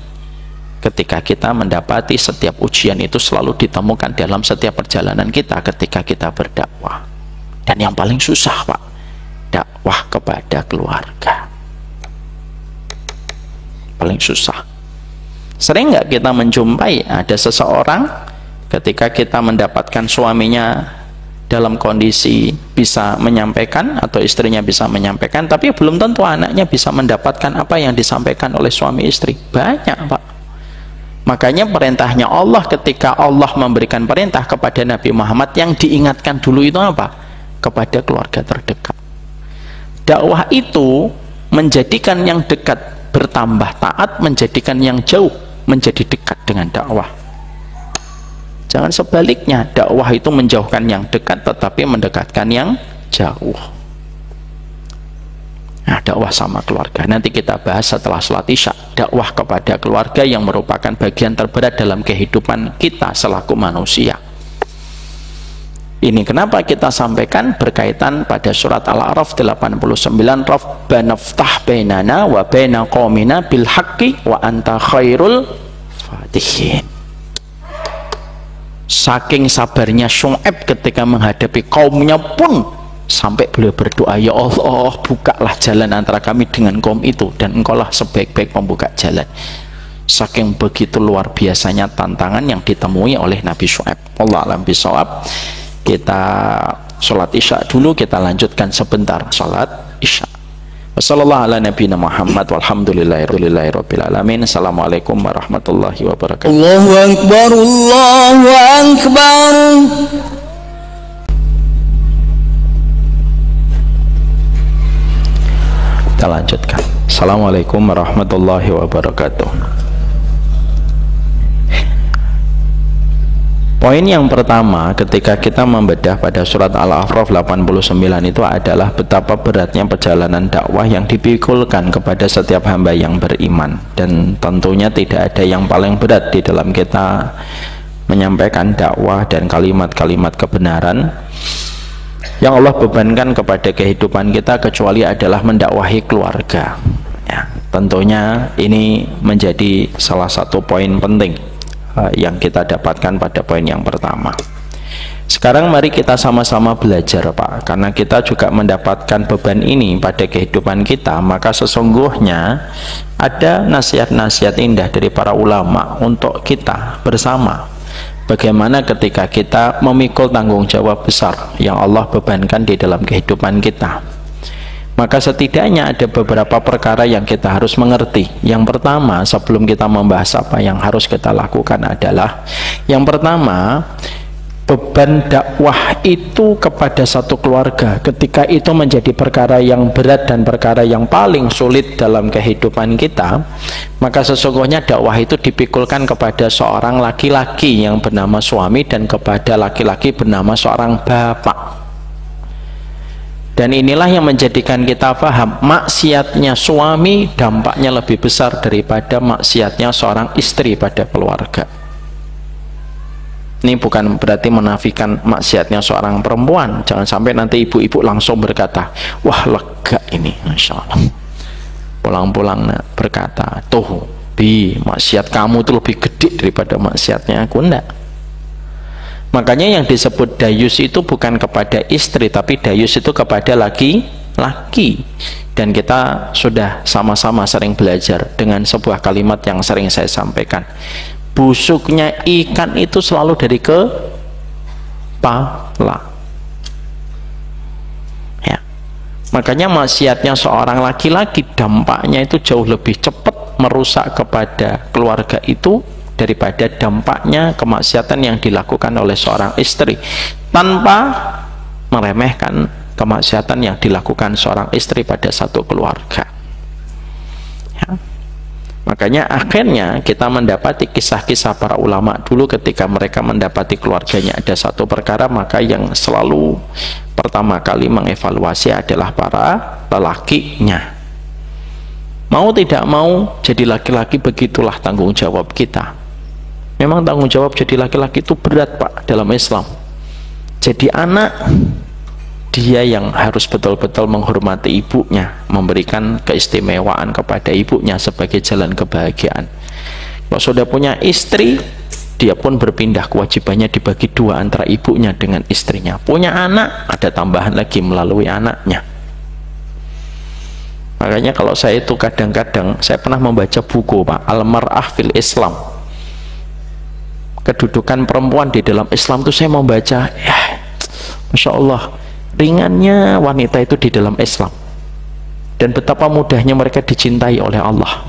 ketika kita mendapati setiap ujian itu selalu ditemukan dalam setiap perjalanan kita ketika kita berdakwah. Dan yang paling susah, Pak, dakwah kepada keluarga. Paling susah. Sering nggak kita menjumpai ada seseorang ketika kita mendapatkan suaminya dalam kondisi bisa menyampaikan atau istrinya bisa menyampaikan, tapi belum tentu anaknya bisa mendapatkan apa yang disampaikan oleh suami istri. Banyak, Pak. Makanya perintahnya Allah, ketika Allah memberikan perintah kepada Nabi Muhammad, yang diingatkan dulu itu apa? Kepada keluarga terdekat. Dakwah itu menjadikan yang dekat bertambah taat, menjadikan yang jauh menjadi dekat dengan dakwah. Jangan sebaliknya, dakwah itu menjauhkan yang dekat tetapi mendekatkan yang jauh. Nah, dakwah sama keluarga nanti kita bahas setelah sholat isya. Dakwah kepada keluarga yang merupakan bagian terberat dalam kehidupan kita selaku manusia. Ini kenapa kita sampaikan berkaitan pada surat Al-A'raf 89, Rabbana ftah bainana wa baina qaumina bil haqqi wa anta khairul fatihin. Saking sabarnya Syu'aib ketika menghadapi kaumnya pun sampai beliau berdoa, ya Allah, bukalah jalan antara kami dengan kaum itu, dan engkaulah sebaik-baik pembuka jalan. Saking begitu luar biasanya tantangan yang ditemui oleh Nabi Syu'aib. Allah a'lam bishawab. Kita sholat isya dulu, kita lanjutkan sebentar sholat isya. Wassallallahu ala nabiyina Muhammad walhamdulillahirabbil alamin. Assalamualaikum warahmatullahi wabarakatuh. Allahu akbar, Allahu akbar. Kita lanjutkan. Assalamualaikum warahmatullahi wabarakatuh. Poin yang pertama ketika kita membedah pada surat Al-A'raf 89 itu adalah betapa beratnya perjalanan dakwah yang dipikulkan kepada setiap hamba yang beriman, dan tentunya tidak ada yang paling berat di dalam kita menyampaikan dakwah dan kalimat-kalimat kebenaran yang Allah bebankan kepada kehidupan kita kecuali adalah mendakwahi keluarga. Ya, tentunya ini menjadi salah satu poin penting yang kita dapatkan pada poin yang pertama. Sekarang mari kita sama-sama belajar, Pak, karena kita juga mendapatkan beban ini pada kehidupan kita, maka sesungguhnya ada nasihat-nasihat indah dari para ulama untuk kita bersama. Bagaimana ketika kita memikul tanggung jawab besar yang Allah bebankan di dalam kehidupan kita, maka setidaknya ada beberapa perkara yang kita harus mengerti. Yang pertama, sebelum kita membahas apa yang harus kita lakukan adalah, yang pertama, beban dakwah itu kepada satu keluarga ketika itu menjadi perkara yang berat dan perkara yang paling sulit dalam kehidupan kita, maka sesungguhnya dakwah itu dipikulkan kepada seorang laki-laki yang bernama suami dan kepada laki-laki bernama seorang bapak. Dan inilah yang menjadikan kita paham maksiatnya suami dampaknya lebih besar daripada maksiatnya seorang istri pada keluarga. Ini bukan berarti menafikan maksiatnya seorang perempuan. Jangan sampai nanti ibu-ibu langsung berkata, wah lega ini, Masya Allah. Pulang-pulang berkata, tuh bi, maksiat kamu itu lebih gede daripada maksiatnya aku. Enggak. Makanya yang disebut dayus itu bukan kepada istri, tapi dayus itu kepada laki-laki. Dan kita sudah sama-sama sering belajar dengan sebuah kalimat yang sering saya sampaikan. Busuknya ikan itu selalu dari kepala. Ya. Makanya maksiatnya seorang laki-laki dampaknya itu jauh lebih cepat merusak kepada keluarga itu daripada dampaknya kemaksiatan yang dilakukan oleh seorang istri, tanpa meremehkan kemaksiatan yang dilakukan seorang istri pada satu keluarga. Ya. Makanya akhirnya kita mendapati kisah-kisah para ulama dulu ketika mereka mendapati keluarganya ada satu perkara, maka yang selalu pertama kali mengevaluasi adalah para lelakinya. Mau tidak mau, jadi laki-laki begitulah tanggung jawab kita. Memang tanggung jawab jadi laki-laki itu berat, Pak, dalam Islam. Jadi anak, dia yang harus betul-betul menghormati ibunya, memberikan keistimewaan kepada ibunya sebagai jalan kebahagiaan. Kalau sudah punya istri, dia pun berpindah, kewajibannya dibagi dua antara ibunya dengan istrinya. Punya anak, ada tambahan lagi melalui anaknya. Makanya kalau saya itu kadang-kadang, saya pernah membaca buku Pak, Al-Mar'ah fil Islam, kedudukan perempuan di dalam Islam itu. Saya membaca, ya Masya Allah, ringannya wanita itu di dalam Islam, dan betapa mudahnya mereka dicintai oleh Allah.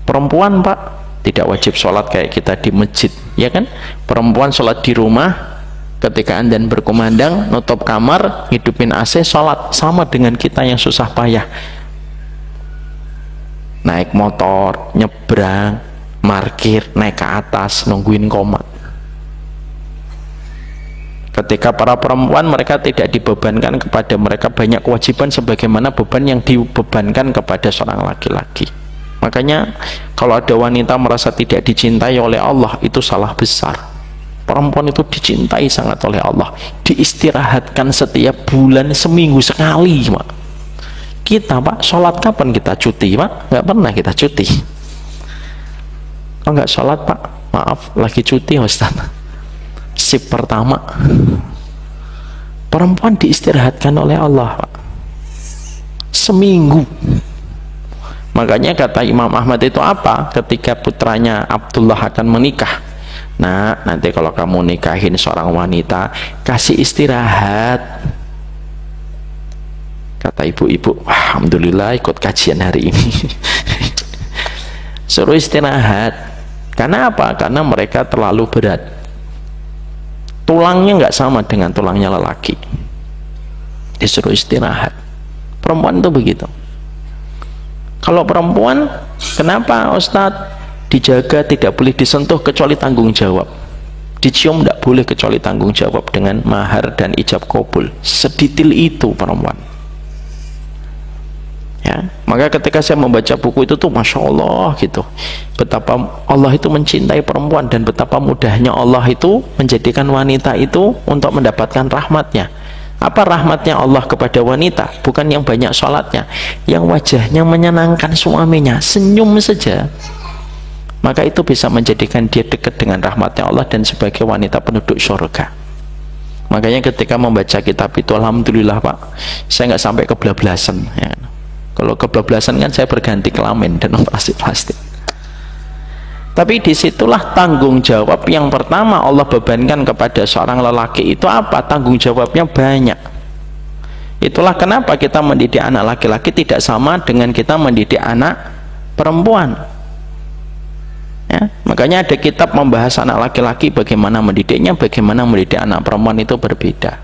Perempuan Pak, tidak wajib sholat kayak kita di masjid, ya kan? Perempuan sholat di rumah, ketika adzan berkumandang, nutup kamar, hidupin AC, sholat. Sama dengan kita yang susah payah naik motor, nyebrang, parkir, naik ke atas, nungguin komat. Ketika para perempuan, mereka tidak dibebankan kepada mereka banyak kewajiban sebagaimana beban yang dibebankan kepada seorang laki-laki. Makanya kalau ada wanita merasa tidak dicintai oleh Allah, itu salah besar. Perempuan itu dicintai sangat oleh Allah, diistirahatkan setiap bulan, seminggu sekali Pak. Kita Pak, sholat kapan kita cuti Pak? Nggak pernah kita cuti. Oh nggak sholat Pak, maaf lagi cuti Ustaz, sip pertama. Perempuan diistirahatkan oleh Allah Pak, seminggu. Makanya kata Imam Ahmad itu apa? Ketika putranya Abdullah akan menikah, nah nanti kalau kamu nikahin seorang wanita, kasih istirahat. Kata ibu-ibu, alhamdulillah ikut kajian hari ini. Suruh istirahat. Karena apa? Karena mereka terlalu berat, tulangnya nggak sama dengan tulangnya lelaki. Disuruh istirahat. Perempuan itu begitu. Kalau perempuan, kenapa Ustadz dijaga, tidak boleh disentuh kecuali tanggung jawab, dicium tidak boleh kecuali tanggung jawab dengan mahar dan ijab kabul? Sedetail itu perempuan. Ya, maka ketika saya membaca buku itu tuh Masya Allah gitu, betapa Allah itu mencintai perempuan dan betapa mudahnya Allah itu menjadikan wanita itu untuk mendapatkan rahmatnya. Apa rahmatnya Allah kepada wanita? Bukan yang banyak sholatnya, yang wajahnya menyenangkan suaminya, senyum saja, maka itu bisa menjadikan dia dekat dengan rahmatnya Allah dan sebagai wanita penduduk surga. Makanya ketika membaca kitab itu, alhamdulillah Pak, saya nggak sampai kebablasan ya. Kalau kebablasan kan saya berganti kelamin dan operasi plastik. Tapi disitulah tanggung jawab yang pertama Allah bebankan kepada seorang lelaki itu apa? Tanggung jawabnya banyak. Itulah kenapa kita mendidik anak laki-laki tidak sama dengan kita mendidik anak perempuan. Ya, makanya ada kitab membahas anak laki-laki, bagaimana mendidiknya, bagaimana mendidik anak perempuan itu berbeda.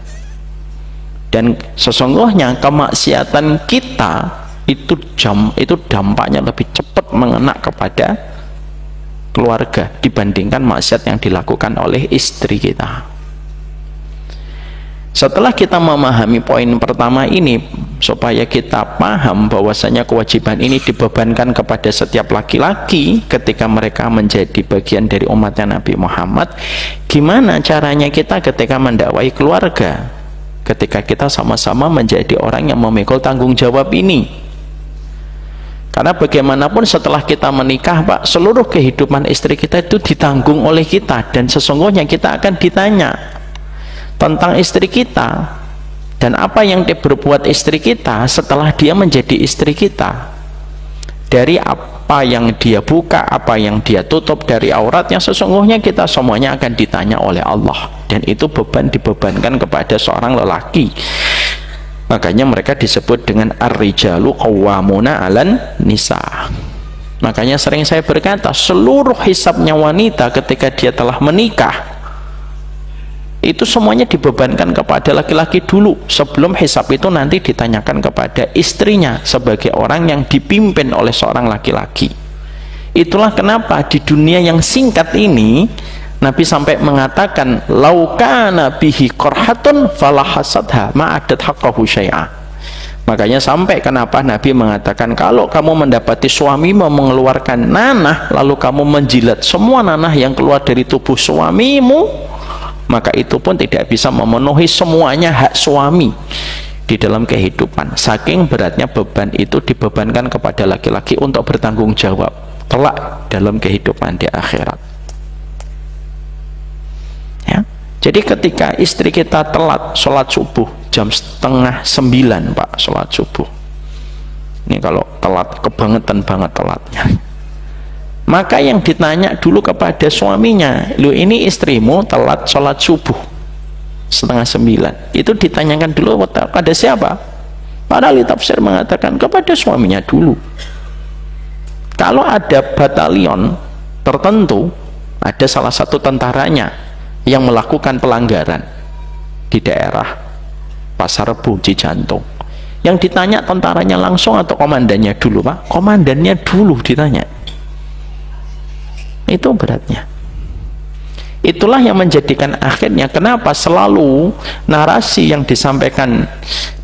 Dan sesungguhnya kemaksiatan kita itu dampaknya lebih cepat mengena kepada keluarga dibandingkan maksiat yang dilakukan oleh istri kita. Setelah kita memahami poin pertama ini, supaya kita paham bahwasanya kewajiban ini dibebankan kepada setiap laki-laki ketika mereka menjadi bagian dari umatnya Nabi Muhammad, gimana caranya kita ketika mendakwai keluarga, ketika kita sama-sama menjadi orang yang memikul tanggung jawab ini. Karena bagaimanapun setelah kita menikah Pak, seluruh kehidupan istri kita itu ditanggung oleh kita, dan sesungguhnya kita akan ditanya tentang istri kita dan apa yang dia berbuat istri kita setelah dia menjadi istri kita. Dari apa yang dia buka, apa yang dia tutup dari auratnya, sesungguhnya kita semuanya akan ditanya oleh Allah, dan itu beban dibebankan kepada seorang lelaki. Makanya mereka disebut dengan ar-rijalu qawwamuna 'alan nisa. Makanya sering saya berkata, seluruh hisabnya wanita ketika dia telah menikah itu semuanya dibebankan kepada laki-laki dulu, sebelum hisab itu nanti ditanyakan kepada istrinya sebagai orang yang dipimpin oleh seorang laki-laki. Itulah kenapa di dunia yang singkat ini Nabi sampai mengatakan, laukana bihi korhatun falahasadha ma'adat haqqahu syai'ah. Makanya sampai kenapa Nabi mengatakan, kalau kamu mendapati suamimu mengeluarkan nanah, lalu kamu menjilat semua nanah yang keluar dari tubuh suamimu, maka itu pun tidak bisa memenuhi semuanya hak suami di dalam kehidupan. Saking beratnya beban itu dibebankan kepada laki-laki untuk bertanggung jawab. telak dalam kehidupan di akhirat. Ya. Jadi ketika istri kita telat sholat subuh jam 8:30 Pak, sholat subuh, ini kalau telat kebangetan banget telatnya, maka yang ditanya dulu kepada suaminya, lu ini istrimu telat sholat subuh 8:30, itu ditanyakan dulu kepada siapa? Para ahli tafsir mengatakan kepada suaminya dulu. Kalau ada batalion tertentu, ada salah satu tentaranya yang melakukan pelanggaran di daerah Pasar Rebo, Cijantung, yang ditanya tentaranya langsung atau komandannya dulu Pak? Komandannya dulu ditanya. Itu beratnya. Itulah yang menjadikan akhirnya kenapa selalu narasi yang disampaikan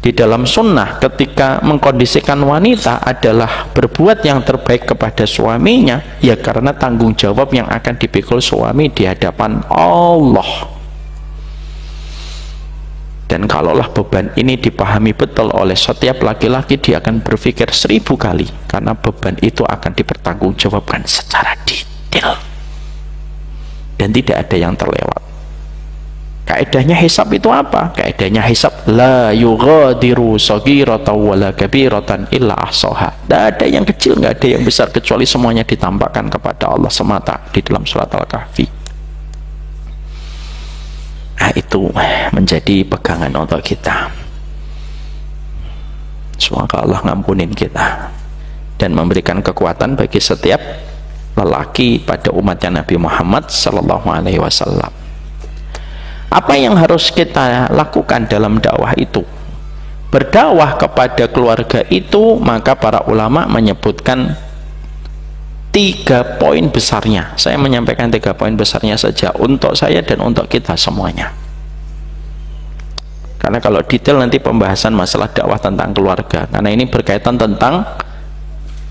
di dalam sunnah ketika mengkondisikan wanita adalah berbuat yang terbaik kepada suaminya, ya karena tanggung jawab yang akan dipikul suami di hadapan Allah. Dan kalaulah beban ini dipahami betul oleh setiap laki-laki, dia akan berpikir 1000 kali, karena beban itu akan dipertanggungjawabkan secara detail dan tidak ada yang terlewat. Kaedahnya hisab itu apa? Kaedahnya hisab la yughadiru saghiratan wala kabiratan illa ahsaha. Tidak ada yang kecil, nggak ada yang besar, kecuali semuanya ditampakkan kepada Allah semata di dalam surat Al-Kahfi. Nah, itu menjadi pegangan untuk kita. Semoga Allah ngampunin kita dan memberikan kekuatan bagi setiap lelaki pada umatnya Nabi Muhammad sallallahu alaihi wasallam. Apa yang harus kita lakukan dalam dakwah itu? Berdakwah kepada keluarga itu, maka para ulama menyebutkan 3 poin besarnya. Saya menyampaikan 3 poin besarnya saja untuk saya dan untuk kita semuanya. Karena kalau detail nanti pembahasan masalah dakwah tentang keluarga, karena ini berkaitan tentang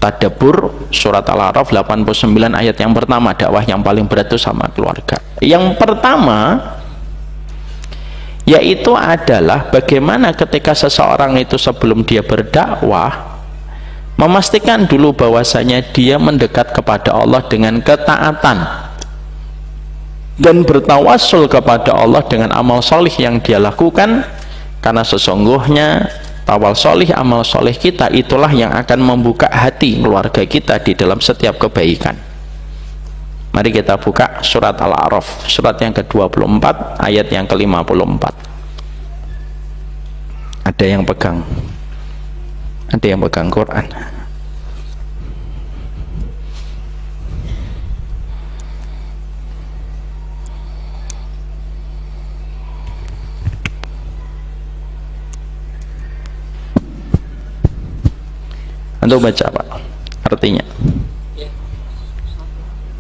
Tadabbur surat Al-A'raf 89 ayat yang pertama, dakwah yang paling berat itu sama keluarga. Yang pertama yaitu adalah bagaimana ketika seseorang itu sebelum dia berdakwah memastikan dulu bahwasanya dia mendekat kepada Allah dengan ketaatan dan bertawassul kepada Allah dengan amal solih yang dia lakukan, karena sesungguhnya awal solih, amal solih kita itulah yang akan membuka hati keluarga kita di dalam setiap kebaikan. Mari kita buka surat Al-A'raf, surat yang ke-24 ayat yang ke-54. Ada yang pegang Quran. Anda baca Pak artinya.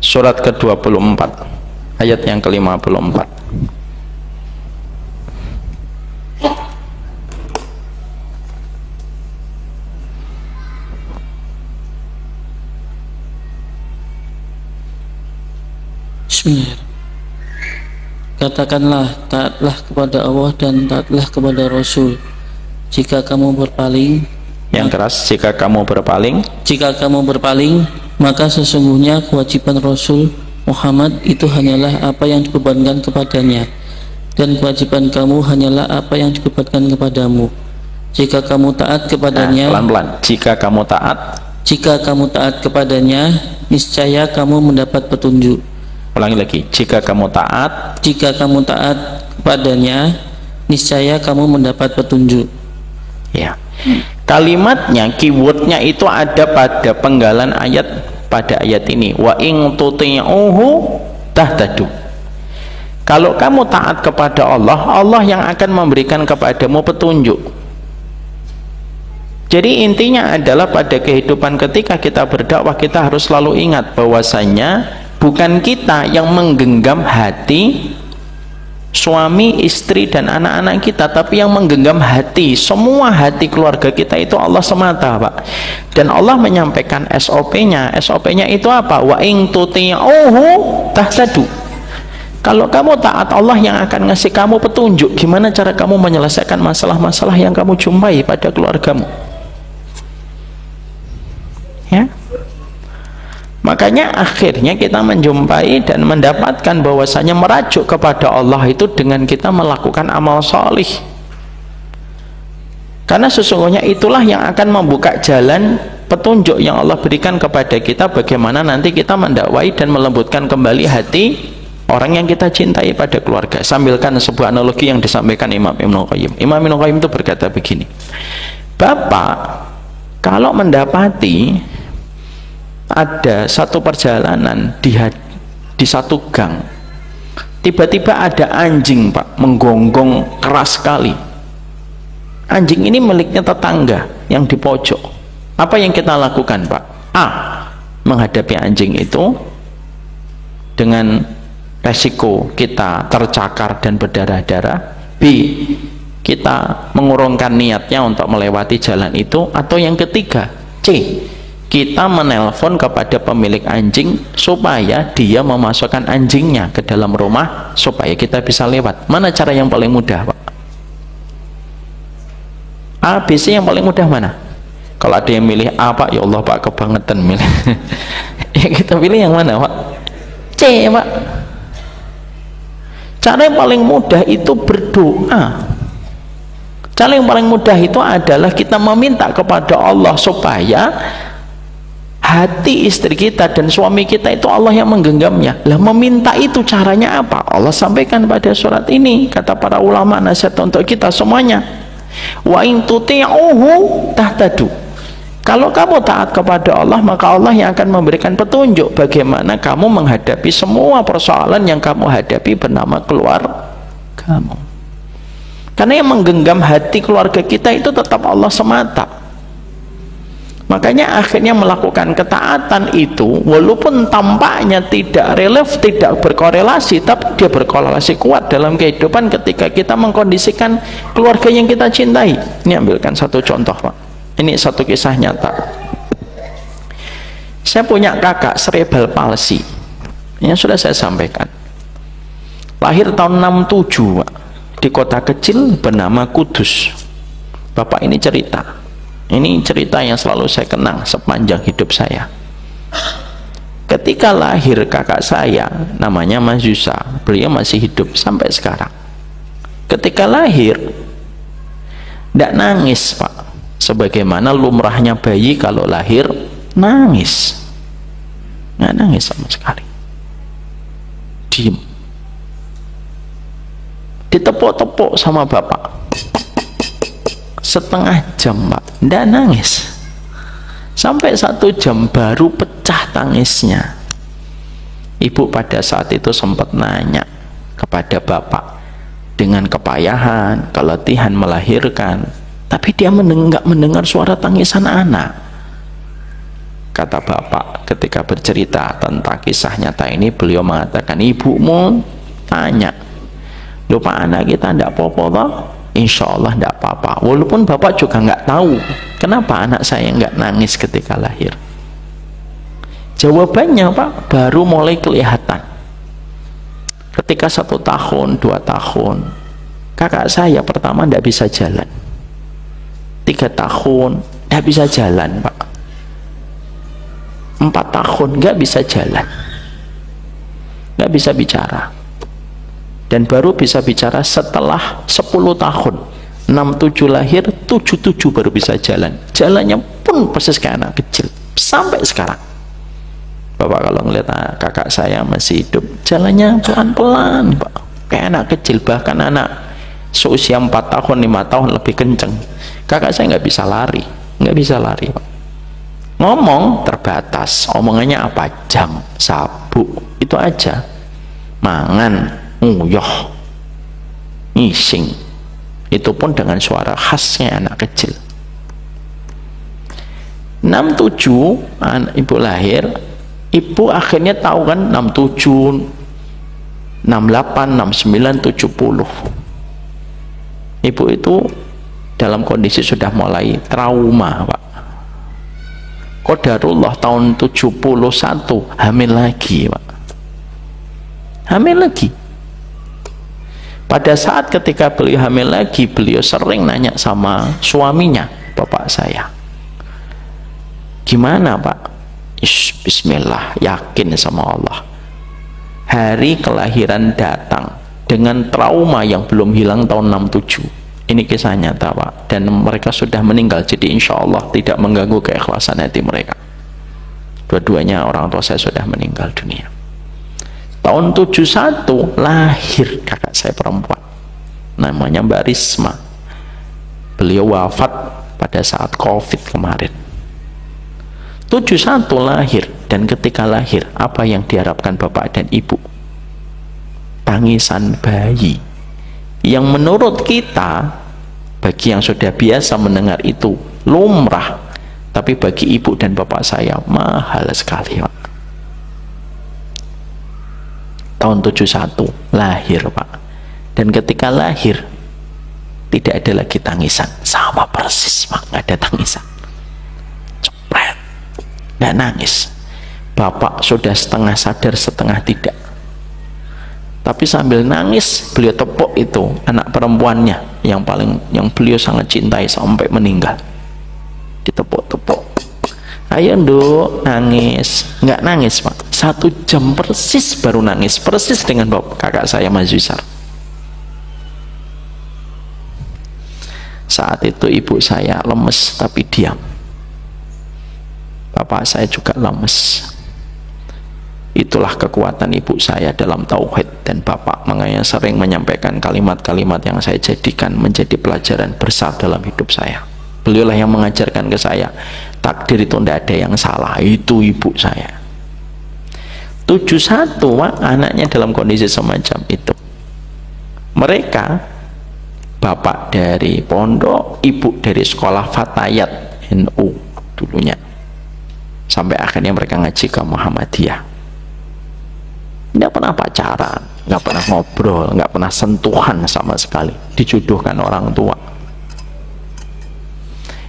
Surat ke-24 ayat yang ke-54. Bismillahirrahmanirrahim. Katakanlah, taatlah kepada Allah dan taatlah kepada Rasul. Jika kamu berpaling, yang keras, jika kamu berpaling, maka sesungguhnya kewajiban Rasul Muhammad itu hanyalah apa yang dibebankan kepadanya, dan kewajiban kamu hanyalah apa yang dibebankan kepadamu. Jika kamu taat kepadanya, pelan-pelan. Jika kamu taat kepadanya, niscaya kamu mendapat petunjuk. Ulangi lagi. Jika kamu taat kepadanya, niscaya kamu mendapat petunjuk. Ya. Kalimatnya, keywordnya itu ada pada penggalan ayat, pada ayat ini, wa in tuti'uhu tahtadu. Kalau kamu taat kepada Allah, Allah yang akan memberikan kepadamu petunjuk. Jadi intinya adalah pada kehidupan ketika kita berdakwah, kita harus selalu ingat bahwasanya bukan kita yang menggenggam hati suami, istri, dan anak-anak kita, tapi yang menggenggam hati, semua hati keluarga kita itu Allah semata Pak. Dan Allah menyampaikan SOP-nya itu apa? Wa in tuti'uhu tahtadu. Kalau kamu taat, Allah yang akan ngasih kamu petunjuk gimana cara kamu menyelesaikan masalah-masalah yang kamu jumpai pada keluargamu. Ya. Makanya akhirnya kita menjumpai dan mendapatkan bahwasanya merajuk kepada Allah itu dengan kita melakukan amal solih, karena sesungguhnya itulah yang akan membuka jalan petunjuk yang Allah berikan kepada kita bagaimana nanti kita mendakwai dan melembutkan kembali hati orang yang kita cintai pada keluarga. Sambilkan sebuah analogi yang disampaikan Imam Ibnu Qayyim. Imam Ibnu Qayyim itu berkata begini, Bapak kalau mendapati ada satu perjalanan di satu gang, tiba-tiba ada anjing Pak menggonggong keras sekali. Anjing ini miliknya tetangga yang di pojok. Apa yang kita lakukan Pak? A, menghadapi anjing itu dengan resiko kita tercakar dan berdarah-darah. B, kita mengurungkan niatnya untuk melewati jalan itu. Atau yang ketiga, C, kita menelpon kepada pemilik anjing supaya dia memasukkan anjingnya ke dalam rumah supaya kita bisa lewat. Mana cara yang paling mudah Pak? A, B, C yang paling mudah mana? Kalau ada yang milih A Pak, ya Allah Pak, kebangetan milih. Ya kita pilih yang mana Pak? C Pak. Cara yang paling mudah itu berdoa. Cara yang paling mudah itu adalah kita meminta kepada Allah supaya hati istri kita dan suami kita itu Allah yang menggenggamnya. Lah meminta itu caranya apa? Allah sampaikan pada surat ini, kata para ulama, nasihat untuk kita semuanya. Wa in tuti'uhu tahtadu. Kalau kamu taat kepada Allah, maka Allah yang akan memberikan petunjuk bagaimana kamu menghadapi semua persoalan yang kamu hadapi bernama keluarga kamu. Karena yang menggenggam hati keluarga kita itu tetap Allah semata. Makanya akhirnya melakukan ketaatan itu walaupun tampaknya tidak relevan, tidak berkorelasi, tapi dia berkorelasi kuat dalam kehidupan ketika kita mengkondisikan keluarga yang kita cintai. Ini ambilkan satu contoh Pak, ini satu kisah nyata. Saya punya kakak cerebral palsy yang sudah saya sampaikan, lahir tahun 67 Pak, di kota kecil bernama Kudus. Bapak ini cerita, ini cerita yang selalu saya kenang sepanjang hidup saya. Ketika lahir kakak saya, namanya Mas Yusa, beliau masih hidup sampai sekarang. Ketika lahir, tidak nangis Pak, sebagaimana lumrahnya bayi kalau lahir nangis. Nggak nangis sama sekali, diem. Ditepuk-tepuk sama bapak setengah jam Pak, tidak nangis. Sampai 1 jam baru pecah tangisnya. Ibu pada saat itu sempat nanya kepada bapak dengan kepayahan, keletihan melahirkan, tapi dia nggak mendengar suara tangisan anak. Kata bapak ketika bercerita tentang kisah nyata ini, beliau mengatakan, ibumu tanya, lupa anak kita tidak apa-apa toh? Insya Allah tidak apa-apa. Walaupun bapak juga nggak tahu kenapa anak saya nggak nangis ketika lahir. Jawabannya Pak baru mulai kelihatan ketika 1 tahun 2 tahun. Kakak saya pertama tidak bisa jalan, 3 tahun tidak bisa jalan Pak, 4 tahun nggak bisa jalan, nggak bisa bicara, dan baru bisa bicara setelah 10 tahun. 67 lahir, 77 baru bisa jalan. Jalannya pun persis kayak anak kecil sampai sekarang. Bapak kalau ngeliat kakak saya masih hidup, jalannya pelan-pelan Pak, kayak anak kecil. Bahkan anak seusia 4 tahun 5 tahun lebih kenceng. Kakak saya nggak bisa lari, nggak bisa lari Pak. Ngomong terbatas, omongannya apa? Jam, sabuk, itu aja. Mangan, nguyuh, ngising, itu pun dengan suara khasnya anak kecil. 67 ibu lahir, ibu akhirnya tahu kan, 67, 68, 69, 70. Ibu itu dalam kondisi sudah mulai trauma Pak. Qadarullah tahun 71 hamil lagi Pak, hamil lagi. Pada saat ketika beliau hamil lagi, beliau sering nanya sama suaminya, bapak saya, gimana Pak, Bismillah, yakin sama Allah. Hari kelahiran datang dengan trauma yang belum hilang tahun 67. Ini kisah nyata Pak, dan mereka sudah meninggal, jadi insya Allah tidak mengganggu keikhlasan hati mereka. Dua-duanya orang tua saya sudah meninggal dunia. Tahun 71 lahir kakak saya perempuan, namanya Mbak Risma. Beliau wafat pada saat COVID kemarin. 71 lahir, dan ketika lahir apa yang diharapkan bapak dan ibu? Tangisan bayi yang menurut kita, bagi yang sudah biasa mendengar itu lumrah, tapi bagi ibu dan bapak saya mahal sekali Pak. Tahun 71 lahir Pak, dan ketika lahir tidak ada lagi tangisan, sama persis Pak, nggak ada tangisan, cepret, nggak nangis. Bapak sudah setengah sadar setengah tidak, tapi sambil nangis beliau tepuk itu anak perempuannya yang beliau sangat cintai sampai meninggal. Ditepuk-tepuk, ayo nduk, nangis. Nggak nangis Pak, 1 jam persis baru nangis, persis dengan bapak kakak saya Mas Yusar. Saat itu ibu saya lemes tapi diam, bapak saya juga lemes. Itulah kekuatan ibu saya dalam tauhid, dan bapak makanya sering menyampaikan kalimat-kalimat yang saya jadikan menjadi pelajaran besar dalam hidup saya. Beliaulah yang mengajarkan ke saya, takdir itu tidak ada yang salah, itu ibu saya. 71 Pak, anaknya dalam kondisi semacam itu. Mereka, bapak dari pondok, ibu dari sekolah Fatayat NU dulunya, sampai akhirnya mereka ngaji ke Muhammadiyah. Nggak pernah pacaran, nggak pernah ngobrol, nggak pernah sentuhan sama sekali, dijodohkan orang tua.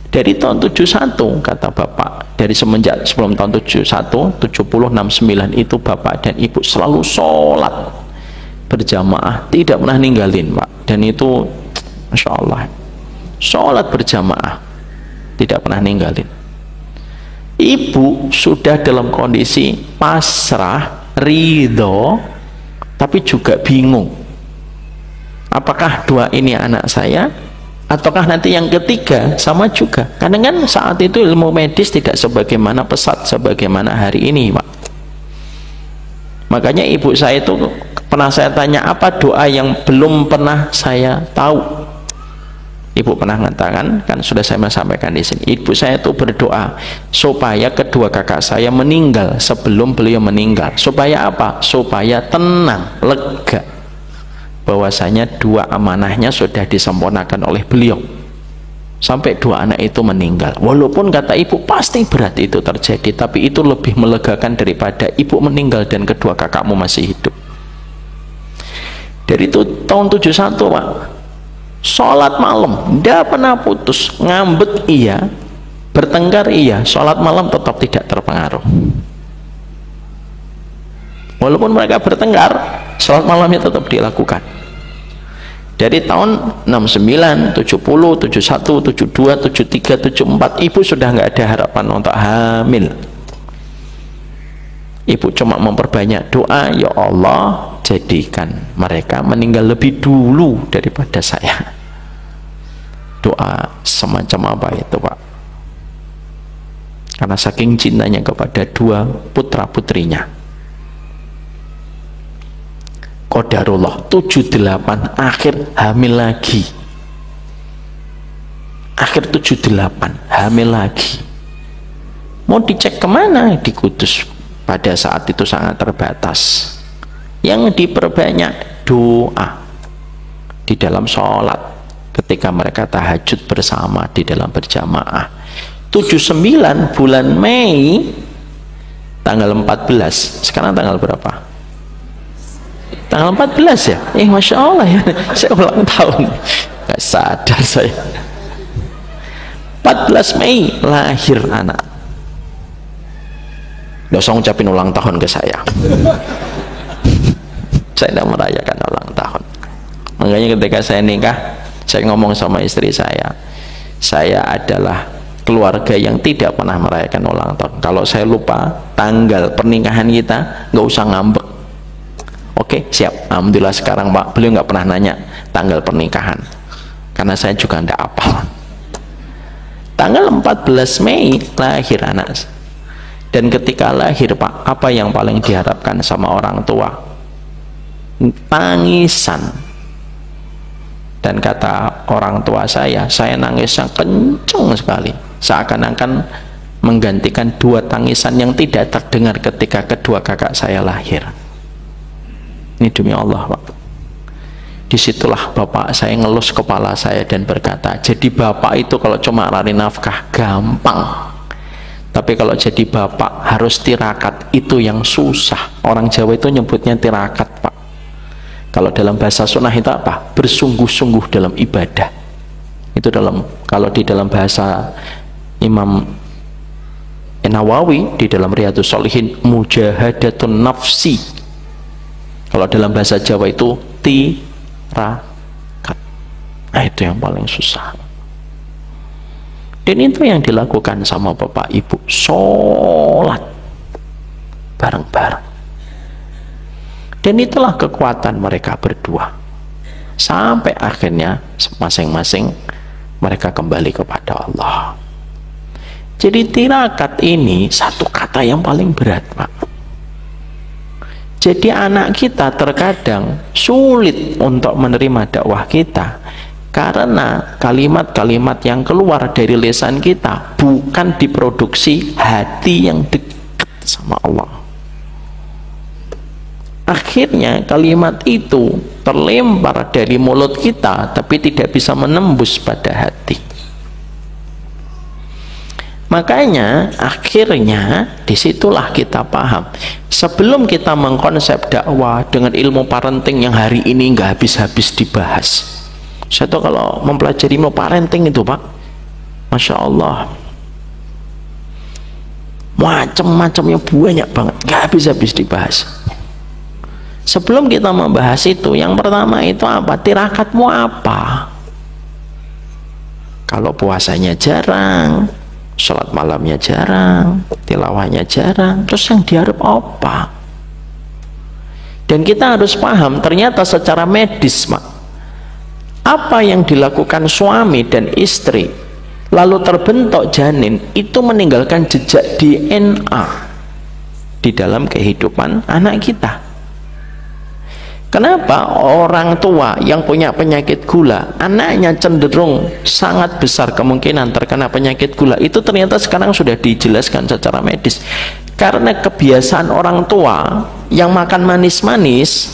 Dari tahun 71 kata bapak, dari semenjak sebelum tahun 71, 70, 69 itu bapak dan ibu selalu sholat berjamaah, tidak pernah ninggalin Pak. Dan itu Masya Allah, sholat berjamaah tidak pernah ninggalin. Ibu sudah dalam kondisi pasrah, ridho, tapi juga bingung, apakah dua ini anak saya ataukah nanti yang ketiga sama juga. Karena kan saat itu ilmu medis tidak sebagaimana pesat sebagaimana hari ini Pak. Makanya ibu saya itu pernah saya tanya, apa doa yang belum pernah saya tahu? Ibu pernah mengatakan, kan sudah saya sampaikan di sini, ibu saya itu berdoa supaya kedua kakak saya meninggal sebelum beliau meninggal. Supaya apa? Supaya tenang, lega, bahwasanya dua amanahnya sudah disempurnakan oleh beliau sampai dua anak itu meninggal. Walaupun kata ibu pasti berat itu terjadi, tapi itu lebih melegakan daripada ibu meninggal dan kedua kakakmu masih hidup. Dari itu tahun 71 Pak, sholat malam tidak pernah putus, ngambek iya, bertengkar iya, sholat malam tetap tidak terpengaruh. Walaupun mereka bertengkar, sholat malamnya tetap dilakukan. Dari tahun 69, 70, 71, 72, 73, 74 ibu sudah nggak ada harapan untuk hamil. Ibu cuma memperbanyak doa, ya Allah jadikan mereka meninggal lebih dulu daripada saya. Doa semacam apa itu Pak? Karena saking cintanya kepada dua putra putrinya. Qadarullah 78 akhir hamil lagi, akhir 78 hamil lagi. Mau dicek kemana? Di Kudus. Pada saat itu sangat terbatas, yang diperbanyak doa di dalam sholat ketika mereka tahajud bersama di dalam berjamaah. 79 bulan Mei tanggal 14, sekarang tanggal berapa? Tanggal 14 ya? Masya Allah ya, saya ulang tahun, gak sadar saya. 14 Mei lahir anak. Gak usah ngucapin ulang tahun ke saya. Saya tidak merayakan ulang tahun. Makanya ketika saya nikah, saya ngomong sama istri saya adalah keluarga yang tidak pernah merayakan ulang tahun. Kalau saya lupa tanggal pernikahan kita, nggak usah ngambek. Oke, siap. Alhamdulillah sekarang Pak, beliau nggak pernah nanya tanggal pernikahan, karena saya juga nggak apa. Tanggal 14 Mei lahir anak. Dan ketika lahir Pak, apa yang paling diharapkan sama orang tua? Tangisan. Dan kata orang tua saya nangisnya kenceng sekali, seakan-akan menggantikan 2 tangisan yang tidak terdengar ketika kedua kakak saya lahir. Ini demi Allah Pak. Disitulah bapak saya ngelus kepala saya dan berkata, jadi bapak itu kalau cuma lari nafkah gampang, tapi kalau jadi bapak harus tirakat, itu yang susah. Orang Jawa itu nyebutnya tirakat Pak. Kalau dalam bahasa sunnah itu apa? Bersungguh-sungguh dalam ibadah. Itu kalau di dalam bahasa Imam Nawawi di dalam Riyadhus Shalihin, mujahadatun nafsi. Kalau dalam bahasa Jawa itu tirakat. Nah, itu yang paling susah. Dan itu yang dilakukan sama bapak ibu, sholat bareng-bareng. Dan itulah kekuatan mereka berdua sampai akhirnya masing-masing mereka kembali kepada Allah. Jadi tirakat ini satu kata yang paling berat Pak. Jadi anak kita terkadang sulit untuk menerima dakwah kita karena kalimat-kalimat yang keluar dari lisan kita bukan diproduksi hati yang dekat sama Allah. Akhirnya kalimat itu terlempar dari mulut kita tapi tidak bisa menembus pada hati. Makanya akhirnya disitulah kita paham, sebelum kita mengkonsep dakwah dengan ilmu parenting yang hari ini nggak habis-habis dibahas. Saya tuh kalau mempelajari ilmu parenting itu Pak, Masya Allah, macam-macamnya banyak banget, nggak habis-habis dibahas. Sebelum kita membahas itu, yang pertama itu apa? Tirakatmu apa? Kalau puasanya jarang, sholat malamnya jarang, tilawahnya jarang, terus yang diharap apa? Dan kita harus paham, ternyata secara medis Mak, apa yang dilakukan suami dan istri lalu terbentuk janin, itu meninggalkan jejak DNA di dalam kehidupan anak kita. Kenapa orang tua yang punya penyakit gula, anaknya cenderung sangat besar kemungkinan terkena penyakit gula? Itu ternyata sekarang sudah dijelaskan secara medis. Karena kebiasaan orang tua yang makan manis-manis,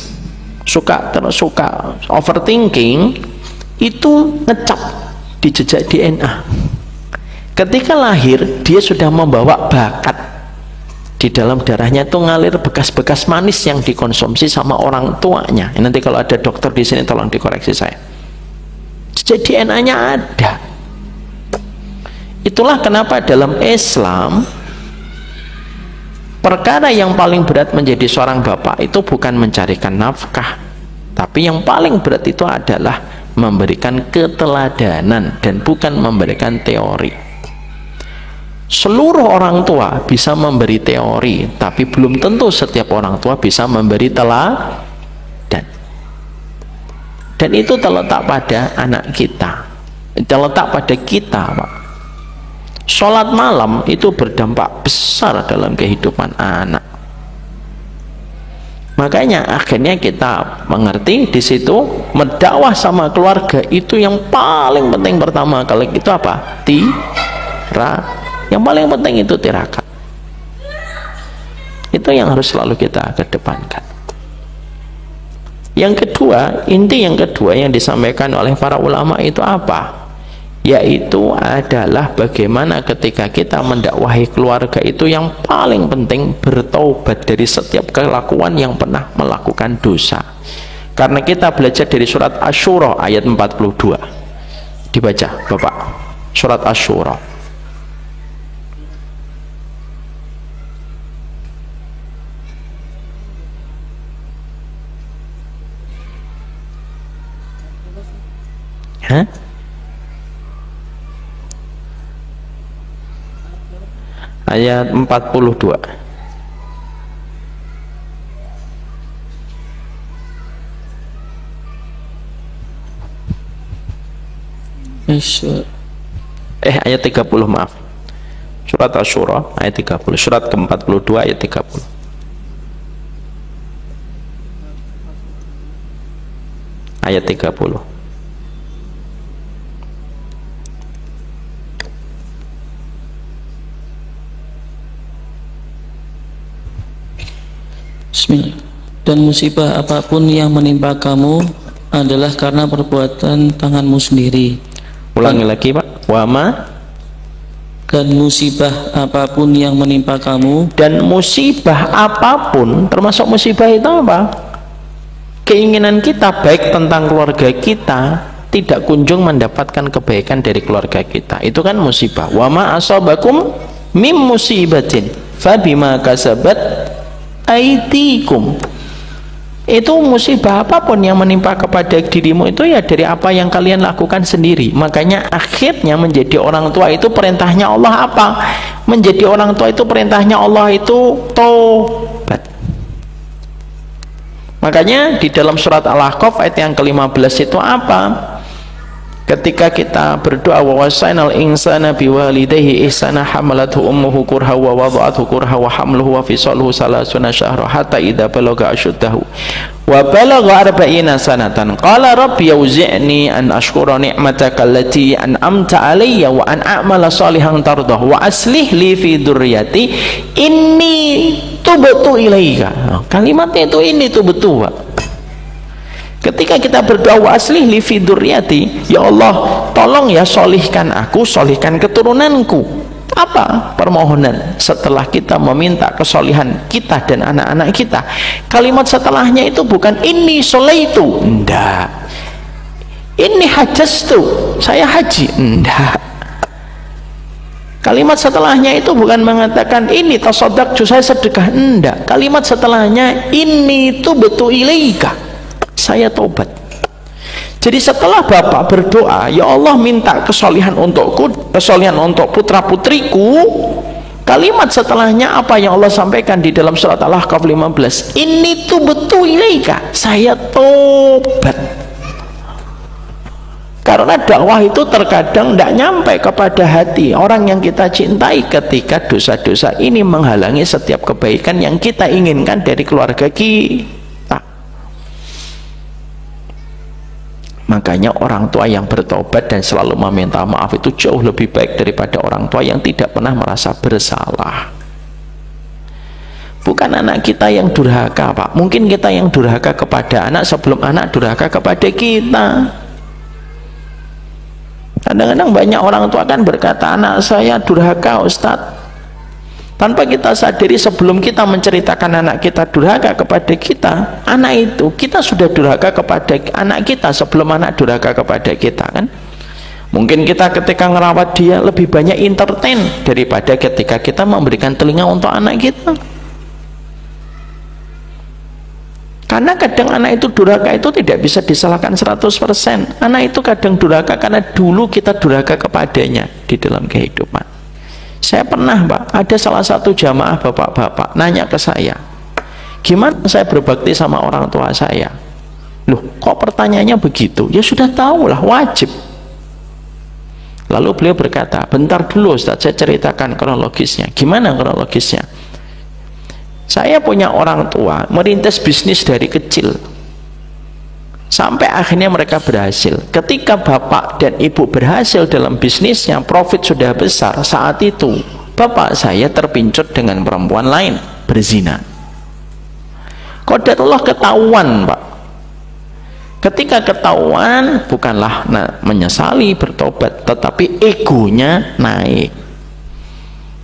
suka overthinking, itu ngecap di jejak DNA. Ketika lahir, dia sudah membawa bakat. Di dalam darahnya itu ngalir bekas-bekas manis yang dikonsumsi sama orang tuanya. Nanti kalau ada dokter di sini tolong dikoreksi saya. Jadi DNA-nya ada. Itulah kenapa dalam Islam perkara yang paling berat menjadi seorang bapak itu bukan mencarikan nafkah, tapi yang paling berat itu adalah memberikan keteladanan dan bukan memberikan teori. Seluruh orang tua bisa memberi teori, tapi belum tentu setiap orang tua bisa memberi teladan. Dan itu terletak pada anak kita, terletak pada kita Pak. Sholat malam itu berdampak besar dalam kehidupan anak. Makanya akhirnya kita mengerti di situ, mendakwah sama keluarga itu yang paling penting pertama kali itu apa? Yang paling penting itu tirakat. Itu yang harus selalu kita kedepankan. Yang kedua, inti yang kedua yang disampaikan oleh para ulama itu apa? Yaitu adalah bagaimana ketika kita mendakwahi keluarga itu yang paling penting bertaubat dari setiap kelakuan yang pernah melakukan dosa. Karena kita belajar dari surat Asy-Syura ayat 42. Dibaca Bapak, surat Asy-Syura. ayat 42. Ayat 30, maaf. Surat Asy-Syura ayat 30, surat ke-42 ayat 30. Ayat 30. Bismillah. Dan musibah apapun yang menimpa kamu adalah karena perbuatan tanganmu sendiri. Ulangi lagi, Pak. Wama. Dan musibah apapun yang menimpa kamu, Dan musibah apapun, termasuk musibah itu apa? Keinginan kita baik tentang keluarga kita tidak kunjung mendapatkan kebaikan dari keluarga kita, itu kan musibah. Wama asabakum mim musibatin fabima kasabat aidikum. Itu musibah apapun yang menimpa kepada dirimu itu ya dari apa yang kalian lakukan sendiri. Makanya akhirnya menjadi orang tua itu perintahnya Allah apa? Menjadi orang tua itu perintahnya Allah itu tobat. Makanya di dalam surat Al-Ahqaf ayat yang ke-15 itu apa? Ketika kita berdoa, wa wasainal insana biwalidayhi ihsana hamalathu ummuhu kurha wa wada'athu kurha wa hamluhu wa fisaluhu salasuna syahra hatta idza balagha ashuddahu wa balagha 40 sanatan qala rabbi auzi'ni an ashkura ni'mataka allati an'amta alayya wa an a'mala salihan tardahu wa aslih li fi dzurriyyati inni tubtu ilaika. Kalimatnya itu ini tubtu, Pak. Ketika kita berdoa wa aslih li fi dzurriyyati, ya Allah tolong ya solihkan aku, solihkan keturunanku. Apa permohonan setelah kita meminta kesolihan kita dan anak-anak kita? Kalimat setelahnya itu bukan ini solaitu, enggak. Ini hajastu, saya haji, enggak. Kalimat setelahnya itu bukan mengatakan ini tasaddaqtu, saya sedekah, enggak. Kalimat setelahnya ini tubtu ilaika, saya tobat. Jadi setelah Bapak berdoa, ya Allah minta kesolihan untukku, kesolihan untuk putra putriku, kalimat setelahnya apa yang Allah sampaikan di dalam surat Al-Ahqaf 15, ini tubtu ilaika, saya tobat. Karena dakwah itu terkadang tidak nyampe kepada hati orang yang kita cintai ketika dosa-dosa ini menghalangi setiap kebaikan yang kita inginkan dari keluarga kita. Makanya orang tua yang bertobat dan selalu meminta maaf itu jauh lebih baik daripada orang tua yang tidak pernah merasa bersalah. Bukan anak kita yang durhaka, Pak. Mungkin kita yang durhaka kepada anak sebelum anak durhaka kepada kita. Kadang-kadang banyak orang tua kan berkata, anak saya durhaka, Ustadz. Tanpa kita sadari sebelum kita menceritakan anak kita durhaka kepada kita, anak itu kita sudah durhaka kepada anak kita sebelum anak durhaka kepada kita, kan? Mungkin kita ketika ngerawat dia lebih banyak entertain daripada ketika kita memberikan telinga untuk anak kita. Karena kadang anak itu durhaka itu tidak bisa disalahkan 100%. Anak itu kadang durhaka karena dulu kita durhaka kepadanya di dalam kehidupan. Saya pernah, Pak, ada salah satu jamaah bapak-bapak nanya ke saya, gimana saya berbakti sama orang tua saya? Loh, kok pertanyaannya begitu? Ya sudah tahulah, wajib. Lalu beliau berkata, bentar dulu Ustaz, saya ceritakan kronologisnya. Gimana kronologisnya? Saya punya orang tua merintis bisnis dari kecil sampai akhirnya mereka berhasil. Ketika bapak dan ibu berhasil dalam bisnisnya, profit sudah besar, saat itu bapak saya terpincut dengan perempuan lain, berzina. Qadarullah ketahuan, Pak. Ketika ketahuan, bukanlah menyesali, bertobat, tetapi egonya naik.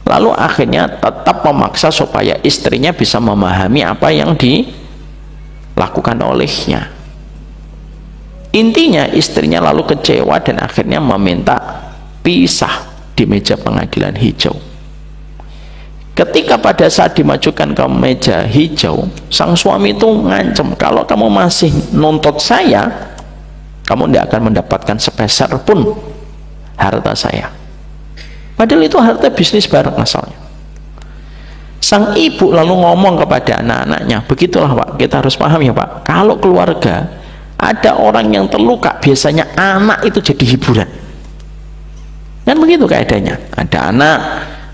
Lalu akhirnya tetap memaksa supaya istrinya bisa memahami apa yang dilakukan olehnya. Intinya istrinya lalu kecewa dan akhirnya meminta pisah di meja pengadilan hijau. Ketika pada saat dimajukan ke meja hijau, sang suami itu ngancam, kalau kamu masih nuntut saya, kamu tidak akan mendapatkan sepeser pun harta saya. Padahal itu harta bisnis bareng asalnya. Sang ibu lalu ngomong kepada anak-anaknya, begitulah Pak, kita harus paham ya Pak, kalau keluarga ada orang yang terluka, biasanya anak itu jadi hiburan. Kan begitu keadaannya. Ada anak,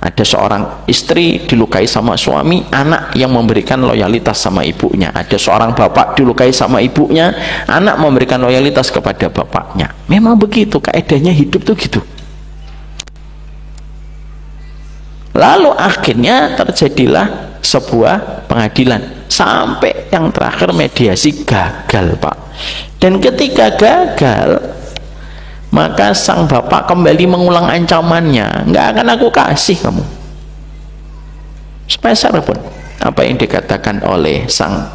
ada seorang istri dilukai sama suami, anak yang memberikan loyalitas sama ibunya. Ada seorang bapak dilukai sama ibunya, anak memberikan loyalitas kepada bapaknya. Memang begitu keadaannya, hidup tuh gitu. Lalu akhirnya terjadilah sebuah pengadilan, sampai yang terakhir mediasi gagal Pak. Dan ketika gagal, maka sang bapak kembali mengulang ancamannya, nggak akan aku kasih kamu sepeser pun apa yang dikatakan oleh sang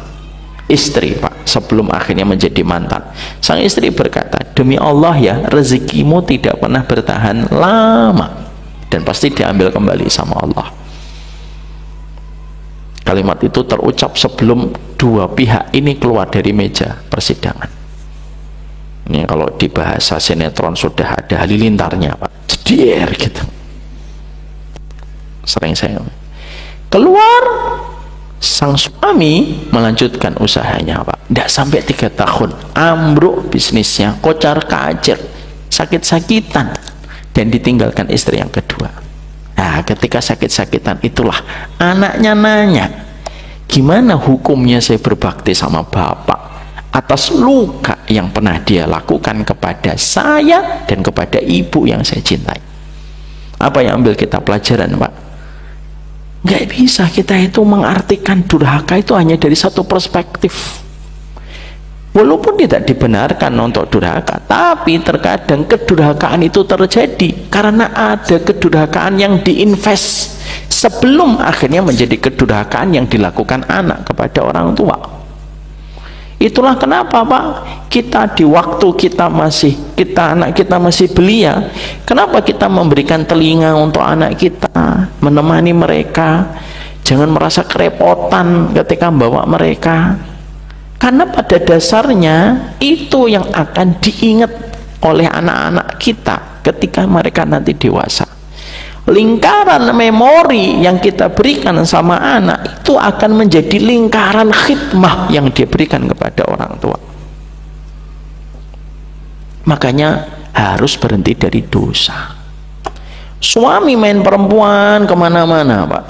istri Pak, sebelum akhirnya menjadi mantan. Sang istri berkata, demi Allah ya, rezekimu tidak pernah bertahan lama dan pasti diambil kembali sama Allah. Kalimat itu terucap sebelum dua pihak ini keluar dari meja persidangan. Ini kalau di bahasa sinetron sudah ada halilintarnya Pak, jeder gitu. Sering saya keluar, sang suami melanjutkan usahanya Pak. Tidak sampai 3 tahun ambruk bisnisnya, kocar kacir, sakit-sakitan, dan ditinggalkan istri yang kedua. Nah, ketika sakit-sakitan itulah anaknya nanya, gimana hukumnya saya berbakti sama bapak atas luka yang pernah dia lakukan kepada saya dan kepada ibu yang saya cintai. Apa yang ambil kita pelajaran Pak? Nggak bisa kita itu mengartikan durhaka itu hanya dari satu perspektif. Walaupun tidak dibenarkan untuk durhaka, tapi terkadang kedurhakaan itu terjadi karena ada kedurhakaan yang diinvest sebelum akhirnya menjadi kedurhakaan yang dilakukan anak kepada orang tua. Itulah kenapa Pak, kita di waktu anak kita masih belia, kenapa kita memberikan telinga untuk anak kita, menemani mereka, jangan merasa kerepotan ketika membawa mereka. Karena pada dasarnya itu yang akan diingat oleh anak-anak kita ketika mereka nanti dewasa. Lingkaran memori yang kita berikan sama anak itu akan menjadi lingkaran khidmah yang dia berikan kepada orang tua. Makanya harus berhenti dari dosa. Suami main perempuan kemana-mana Pak,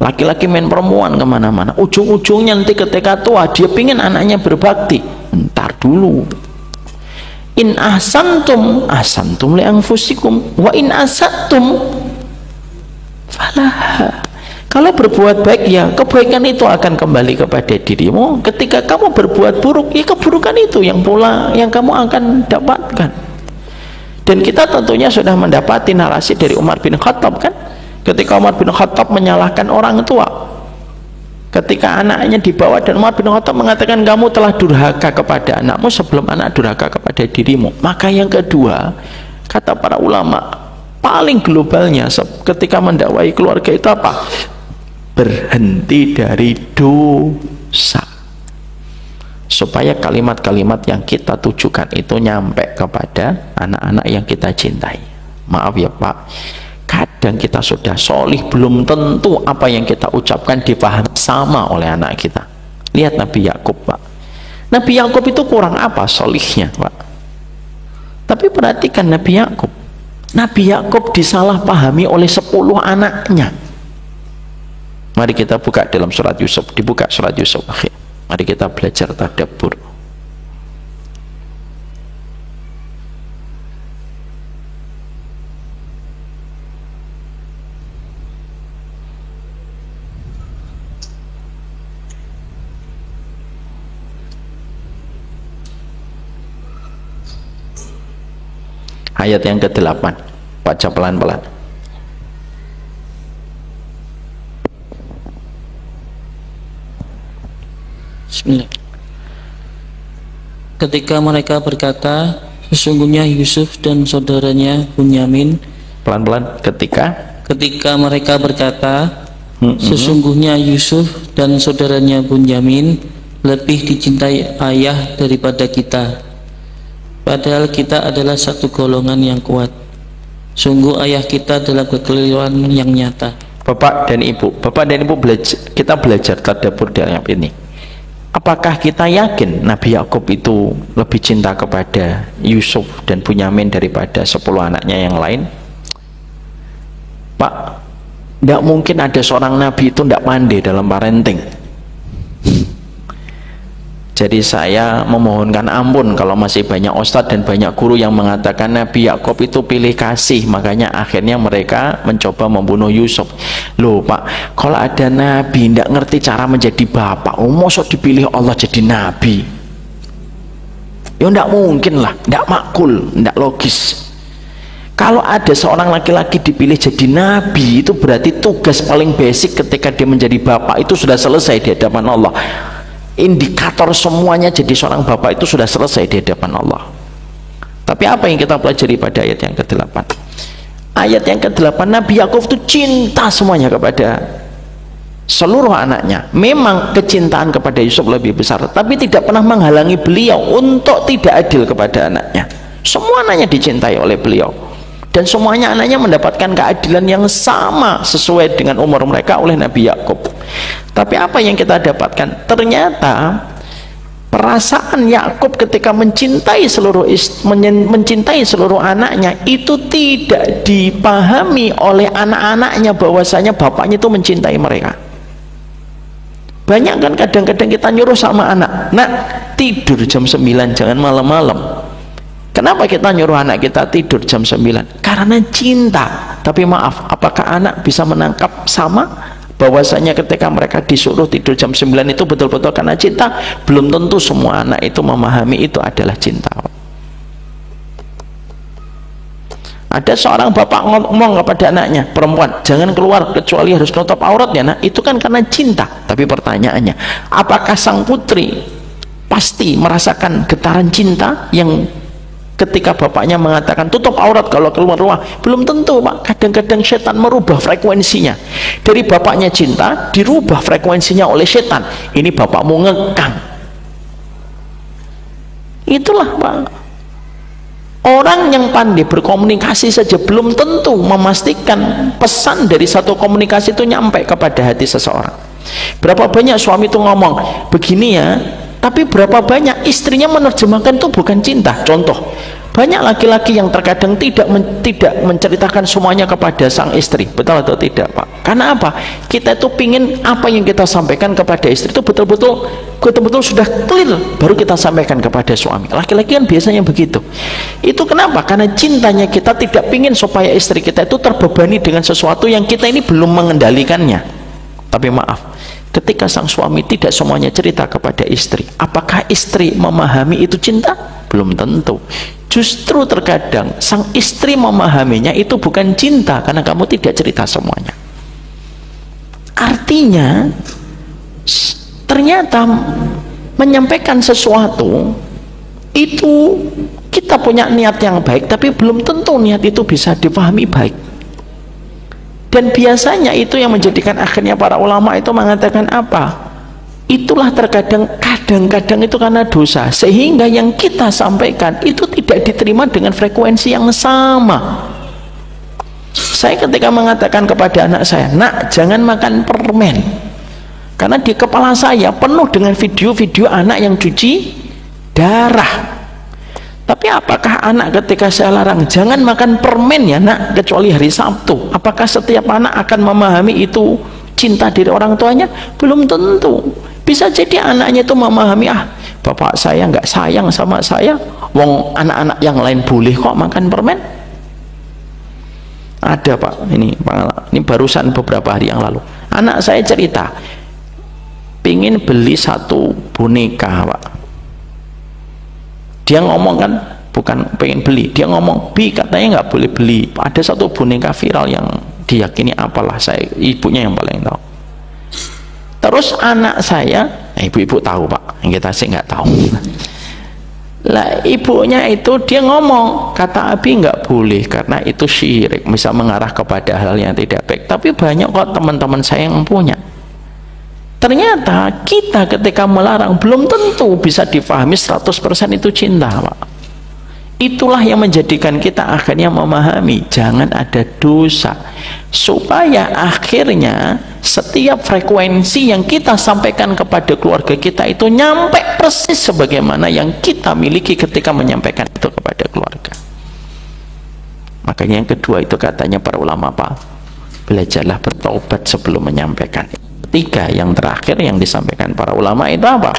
laki-laki main perempuan kemana-mana, ujung-ujungnya nanti ketika tua dia pingin anaknya berbakti. Ntar dulu, in ahsantum ahsantum li anfusikum wa in asatum falaha. Kalau berbuat baik ya kebaikan itu akan kembali kepada dirimu. Ketika kamu berbuat buruk ya keburukan itu yang pula yang kamu akan dapatkan. Dan kita tentunya sudah mendapati narasi dari Umar bin Khattab kan, ketika Umar bin Khattab menyalahkan orang tua ketika anaknya dibawa, dan Umar bin Khattab mengatakan kamu telah durhaka kepada anakmu sebelum anak durhaka kepada dirimu. Maka yang kedua, kata para ulama, paling globalnya ketika mendakwai keluarga itu apa? Berhenti dari dosa, supaya kalimat-kalimat yang kita tujukan itu nyampe kepada anak-anak yang kita cintai. Maaf ya Pak, kadang kita sudah solih, belum tentu apa yang kita ucapkan dipahami sama oleh anak kita. Lihat Nabi Yakub Pak, Nabi Yakub itu kurang apa solihnya Pak? Tapi perhatikan Nabi Yakub, Nabi Yakub disalahpahami oleh 10 anaknya. Mari kita buka dalam surat Yusuf, dibuka surat Yusuf. Mari kita belajar tadabbur. Ayat yang ke-8, baca pelan-pelan. Bismillah. Ketika mereka berkata, sesungguhnya Yusuf dan saudaranya Bunyamin. Pelan-pelan. Ketika mereka berkata, sesungguhnya Yusuf dan saudaranya Bunyamin lebih dicintai ayah daripada kita, padahal kita adalah satu golongan yang kuat. Sungguh ayah kita dalam kekeliruan yang nyata. Bapak dan Ibu kita belajar tadabbur dalam ini. Apakah kita yakin Nabi Yakub itu lebih cinta kepada Yusuf dan Bunyamin daripada 10 anaknya yang lain? Pak, tidak mungkin ada seorang Nabi itu tidak pandai dalam parenting. Jadi saya memohonkan ampun kalau masih banyak ustadz dan banyak guru yang mengatakan Nabi Yakub itu pilih kasih, makanya akhirnya mereka mencoba membunuh Yusuf. Loh Pak, kalau ada Nabi tidak ngerti cara menjadi bapak, masa dipilih Allah jadi Nabi? Ya tidak mungkin lah, tidak makul, tidak logis. Kalau ada seorang laki-laki dipilih jadi Nabi, itu berarti tugas paling basic ketika dia menjadi bapak itu sudah selesai di hadapan Allah. Indikator semuanya jadi seorang bapak itu sudah selesai di hadapan Allah. Tapi apa yang kita pelajari pada ayat yang ke-8? Ayat yang ke-8, Nabi Yakub itu cinta semuanya kepada seluruh anaknya. Memang kecintaan kepada Yusuf lebih besar, tapi tidak pernah menghalangi beliau untuk tidak adil kepada anaknya. Semua anaknya dicintai oleh beliau, dan semuanya anaknya mendapatkan keadilan yang sama sesuai dengan umur mereka oleh Nabi Yakub. Tapi apa yang kita dapatkan? Ternyata perasaan Yakub ketika mencintai seluruh anaknya itu tidak dipahami oleh anak-anaknya bahwasanya bapaknya itu mencintai mereka. Banyak kan kadang-kadang kita nyuruh sama anak, nak tidur jam 9, jangan malam-malam. Kenapa kita nyuruh anak kita tidur jam 9? Karena cinta. Tapi maaf, apakah anak bisa menangkap sama bahwasanya ketika mereka disuruh tidur jam 9 itu betul-betul karena cinta? Belum tentu semua anak itu memahami itu adalah cinta. Ada seorang bapak ngomong kepada anaknya perempuan, jangan keluar kecuali harus nutup auratnya. Nah, itu kan karena cinta. Tapi pertanyaannya, apakah sang putri pasti merasakan getaran cinta yang ketika bapaknya mengatakan tutup aurat kalau keluar rumah? Belum tentu Pak. Kadang-kadang setan merubah frekuensinya. Dari bapaknya cinta dirubah frekuensinya oleh setan. Ini bapakmu ngekang. Itulah Pak, orang yang pandai berkomunikasi saja belum tentu memastikan pesan dari satu komunikasi itu nyampe kepada hati seseorang. Berapa banyak suami itu ngomong begini ya, tapi berapa banyak istrinya menerjemahkan itu bukan cinta. Contoh, banyak laki-laki yang terkadang tidak menceritakan semuanya kepada sang istri. Betul atau tidak Pak? Karena apa? Kita itu pingin apa yang kita sampaikan kepada istri itu betul-betul sudah clear, baru kita sampaikan kepada suami. Laki-laki kan biasanya begitu. Itu kenapa? Karena cintanya kita tidak pingin supaya istri kita itu terbebani dengan sesuatu yang kita ini belum mengendalikannya. Tapi maaf, ketika sang suami tidak semuanya cerita kepada istri, apakah istri memahami itu cinta? Belum tentu. Justru terkadang sang istri memahaminya itu bukan cinta karena kamu tidak cerita semuanya. Artinya ternyata menyampaikan sesuatu itu kita punya niat yang baik, tapi belum tentu niat itu bisa dipahami baik. Dan biasanya itu yang menjadikan akhirnya para ulama itu mengatakan apa? Itulah kadang-kadang itu karena dosa, sehingga yang kita sampaikan itu tidak diterima dengan frekuensi yang sama. Saya ketika mengatakan kepada anak saya, nak jangan makan permen, karena di kepala saya penuh dengan video-video anak yang cuci darah. Tapi apakah anak ketika saya larang jangan makan permen ya nak kecuali hari Sabtu, apakah setiap anak akan memahami itu cinta dari orang tuanya? Belum tentu. Bisa jadi anaknya itu memahami, ah bapak saya nggak sayang sama saya, wong anak-anak yang lain boleh kok makan permen. Ada Pak, ini barusan beberapa hari yang lalu anak saya cerita pingin beli satu boneka Pak. Dia ngomong kan, bukan pengen beli, dia ngomong, Bi katanya nggak boleh beli, ada satu boneka viral yang diyakini apalah, saya ibunya yang paling tahu. Terus anak saya, ibu-ibu tahu Pak, yang kita sih nggak tahu. Lah ibunya itu dia ngomong, kata Abi nggak boleh karena itu syirik, bisa mengarah kepada hal yang tidak baik. Tapi banyak kok teman-teman saya yang punya. Ternyata kita ketika melarang belum tentu bisa difahami 100% itu cinta Pak. Itulah yang menjadikan kita akhirnya memahami jangan ada dosa, supaya akhirnya setiap frekuensi yang kita sampaikan kepada keluarga kita itu nyampe persis sebagaimana yang kita miliki ketika menyampaikan itu kepada keluarga. Makanya yang kedua itu katanya para ulama apa? Belajarlah bertaubat sebelum menyampaikan. Ketiga, yang terakhir yang disampaikan para ulama itu apa?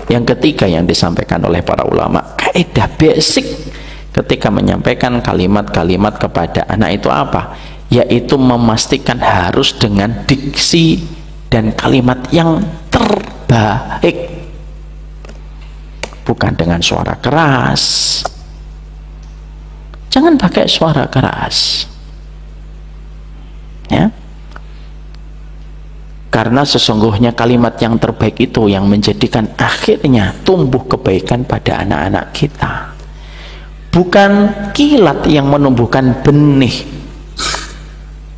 Yang ketiga yang disampaikan oleh para ulama, kaidah basic ketika menyampaikan kalimat-kalimat kepada anak itu apa? Yaitu memastikan harus dengan diksi dan kalimat yang terbaik, bukan dengan suara keras. Jangan pakai suara keras, ya, karena sesungguhnya kalimat yang terbaik itu yang menjadikan akhirnya tumbuh kebaikan pada anak-anak kita, bukan kilat yang menumbuhkan benih,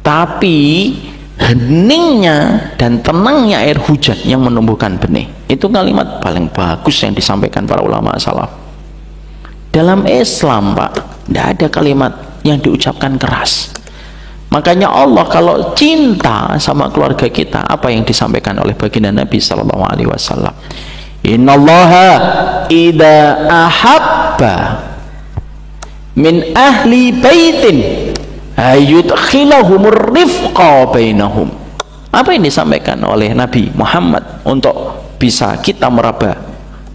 tapi heningnya dan tenangnya air hujan yang menumbuhkan benih. Itu kalimat paling bagus yang disampaikan para ulama salaf. Dalam Islam, Pak, tidak ada kalimat yang diucapkan keras. Makanya Allah kalau cinta sama keluarga kita, apa yang disampaikan oleh baginda Nabi sallallahu alaihi wasallam? Innallaha idza ahabba min ahli baitin ayudkhilahumur rifqa bainahum. Apa yang disampaikan oleh Nabi Muhammad untuk bisa kita meraba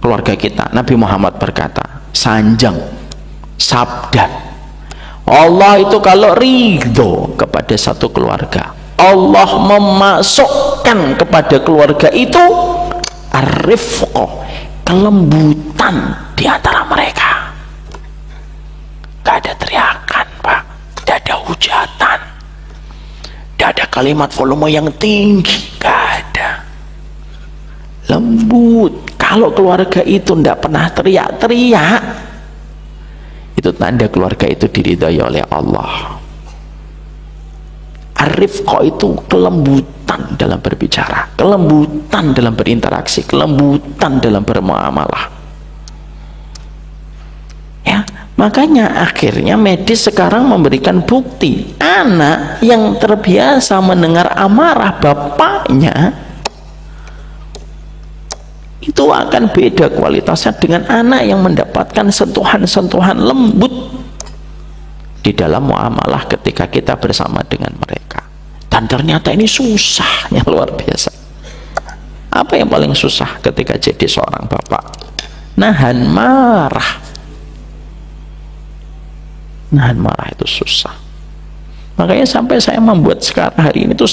keluarga kita? Nabi Muhammad berkata, sanjang sabda, Allah itu kalau ridho kepada satu keluarga, Allah memasukkan kepada keluarga itu ar-rifqa, kelembutan di antara mereka. Gak ada teriakan, Pak, gak ada hujatan, gak ada kalimat volume yang tinggi, gak ada. Lembut. Kalau keluarga itu tidak pernah teriak-teriak, itu tanda keluarga itu diridhai oleh Allah. Ar-rifqa itu kelembutan dalam berbicara, kelembutan dalam berinteraksi, kelembutan dalam bermuamalah. Ya, makanya akhirnya medis sekarang memberikan bukti, anak yang terbiasa mendengar amarah bapaknya itu akan beda kualitasnya dengan anak yang mendapatkan sentuhan-sentuhan lembut di dalam muamalah ketika kita bersama dengan mereka. Dan ternyata ini susahnya luar biasa. Apa yang paling susah ketika jadi seorang bapak? Nahan marah. Nahan marah itu susah. Makanya sampai saya membuat sekarang hari ini itu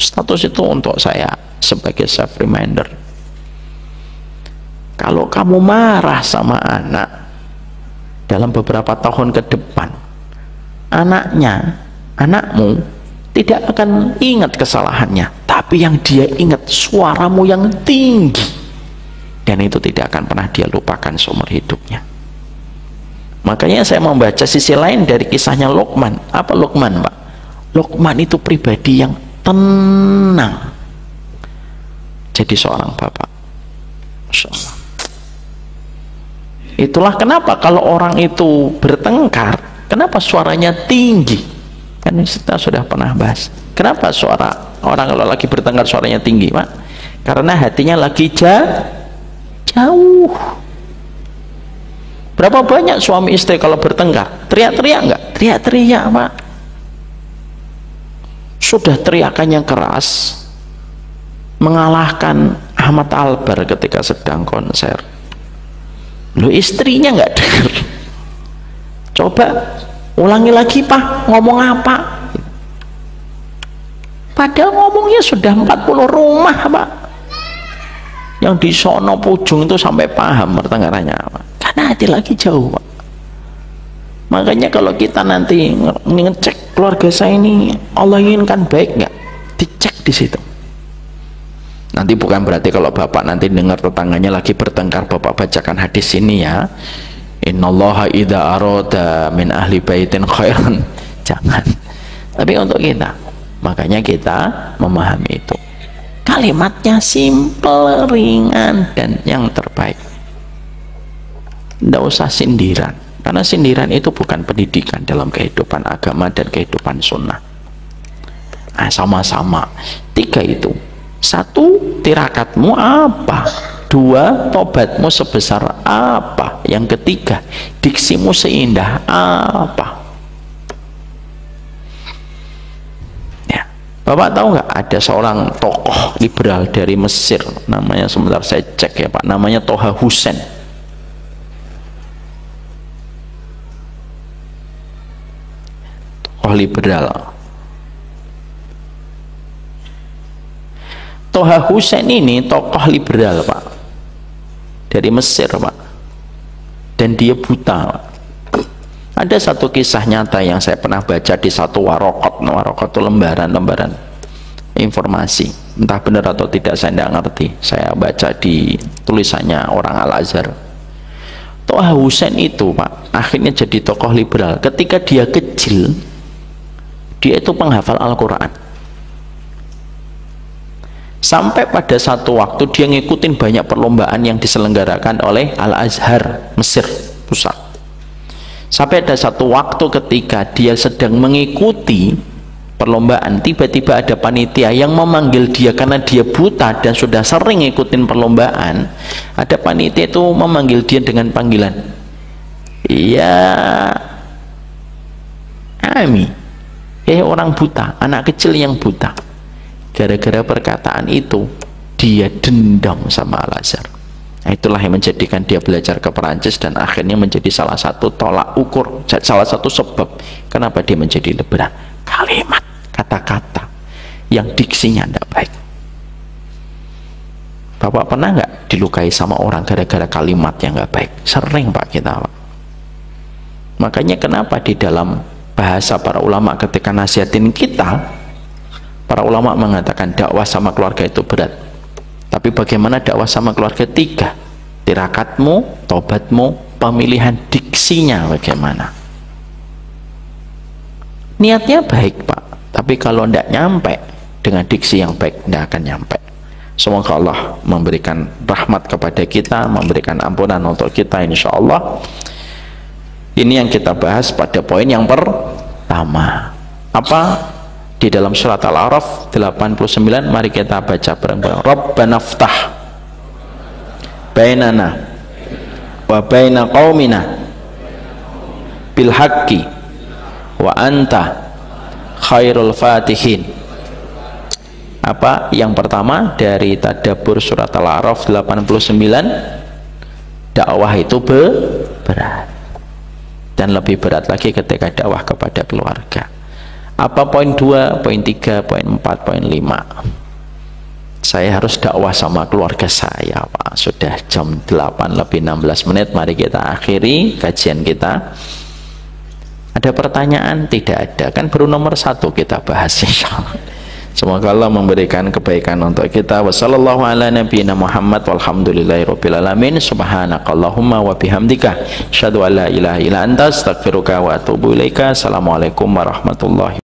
status itu untuk saya sebagai self reminder. Kalau kamu marah sama anak, dalam beberapa tahun ke depan, anakmu tidak akan ingat kesalahannya, tapi yang dia ingat suaramu yang tinggi, dan itu tidak akan pernah dia lupakan seumur hidupnya. Makanya saya membaca sisi lain dari kisahnya Luqman. Apa Luqman, Pak? Luqman itu pribadi yang tenang jadi seorang bapak. Masya Allah. Itulah kenapa kalau orang itu bertengkar, kenapa suaranya tinggi? Kan kita sudah pernah bahas. Kenapa suara orang kalau lagi bertengkar suaranya tinggi, Pak? Karena hatinya lagi jauh. Berapa banyak suami istri kalau bertengkar teriak-teriak enggak? Teriak-teriak, Pak. Sudah teriakannya keras, mengalahkan Ahmad Albar ketika sedang konser. Loh, istrinya nggak dengar. Coba ulangi lagi, Pak, ngomong apa? Padahal ngomongnya sudah 40 rumah, Pak. Yang di sono pujung itu sampai paham pertengkarannya, Pak. Karena hati lagi jauh, Pak. Makanya kalau kita nanti ngecek keluarga saya ini Allah inginkan baik nggak, dicek di situ. Nanti bukan berarti kalau bapak nanti dengar tetangganya lagi bertengkar, bapak bacakan hadis ini ya, innallaha idza arada min ahli baitin khairan. Jangan. Tapi untuk kita, makanya kita memahami itu. Kalimatnya simple, ringan, dan yang terbaik. Tidak usah sindiran, karena sindiran itu bukan pendidikan dalam kehidupan agama dan kehidupan sunnah. Nah, sama-sama 3 itu. 1, tirakatmu apa? 2, tobatmu sebesar apa? Yang ketiga, diksimu seindah apa? Ya, Bapak tahu nggak ada seorang tokoh liberal dari Mesir, namanya, sebentar saya cek ya Pak, namanya Toha Hussein. Tokoh liberal. Toha Hussein ini tokoh liberal Pak, dari Mesir Pak, dan dia buta Pak. Ada satu kisah nyata yang saya pernah baca di satu warokot. Warokot itu lembaran-lembaran informasi, entah benar atau tidak saya tidak ngerti, saya baca di tulisannya orang Al-Azhar. Toha Hussein itu Pak akhirnya jadi tokoh liberal. Ketika dia kecil, dia itu penghafal Al-Quran, sampai pada satu waktu dia ngikutin banyak perlombaan yang diselenggarakan oleh Al-Azhar Mesir pusat. Sampai ada satu waktu ketika dia sedang mengikuti perlombaan, tiba-tiba ada panitia yang memanggil dia karena dia buta dan sudah sering ngikutin perlombaan. Ada panitia itu memanggil dia dengan panggilan, "Ya Ami, orang buta, anak kecil yang buta." Gara-gara perkataan itu dia dendam sama Al-Azhar. Nah, itulah yang menjadikan dia belajar ke Perancis dan akhirnya menjadi salah satu tolak ukur, salah satu sebab kenapa dia menjadi liberal. Kalimat, kata-kata yang diksinya tidak baik. Bapak pernah nggak dilukai sama orang gara-gara kalimat yang nggak baik? Sering Pak kita Pak. Makanya kenapa di dalam bahasa para ulama ketika nasihatin kita, para ulama mengatakan dakwah sama keluarga itu berat, tapi bagaimana dakwah sama keluarga? 3, tirakatmu, tobatmu, pemilihan diksinya bagaimana. Niatnya baik Pak, tapi kalau tidak nyampe dengan diksi yang baik, tidak akan nyampe. Semoga Allah memberikan rahmat kepada kita, memberikan ampunan untuk kita insya Allah. Ini yang kita bahas pada poin yang pertama. Apa? Di dalam surat Al-A'raf 89, mari kita baca bareng-bareng. Rabbana ftah bainana wa baina qaumina bil haqqi wa anta khairul fatihin. Apa yang pertama dari tadabbur surat Al-A'raf 89, dakwah itu berat, dan lebih berat lagi ketika dakwah kepada keluarga. Apa poin 2, poin 3, poin 4, poin 5? Saya harus dakwah sama keluarga saya Pak. Sudah jam 8 lebih 16 menit, mari kita akhiri kajian kita. Ada pertanyaan? Tidak ada, kan baru nomor 1 kita bahas insyaallah. Semoga Allah memberikan kebaikan untuk kita. Wassallallahu ala nabiyyina Muhammad walhamdulillahirabbil alamin. Subhanakallahumma wa bihamdika asyhadu an la ilaha illa anta astaghfiruka wa atubu ilaika. Assalamualaikum warahmatullahi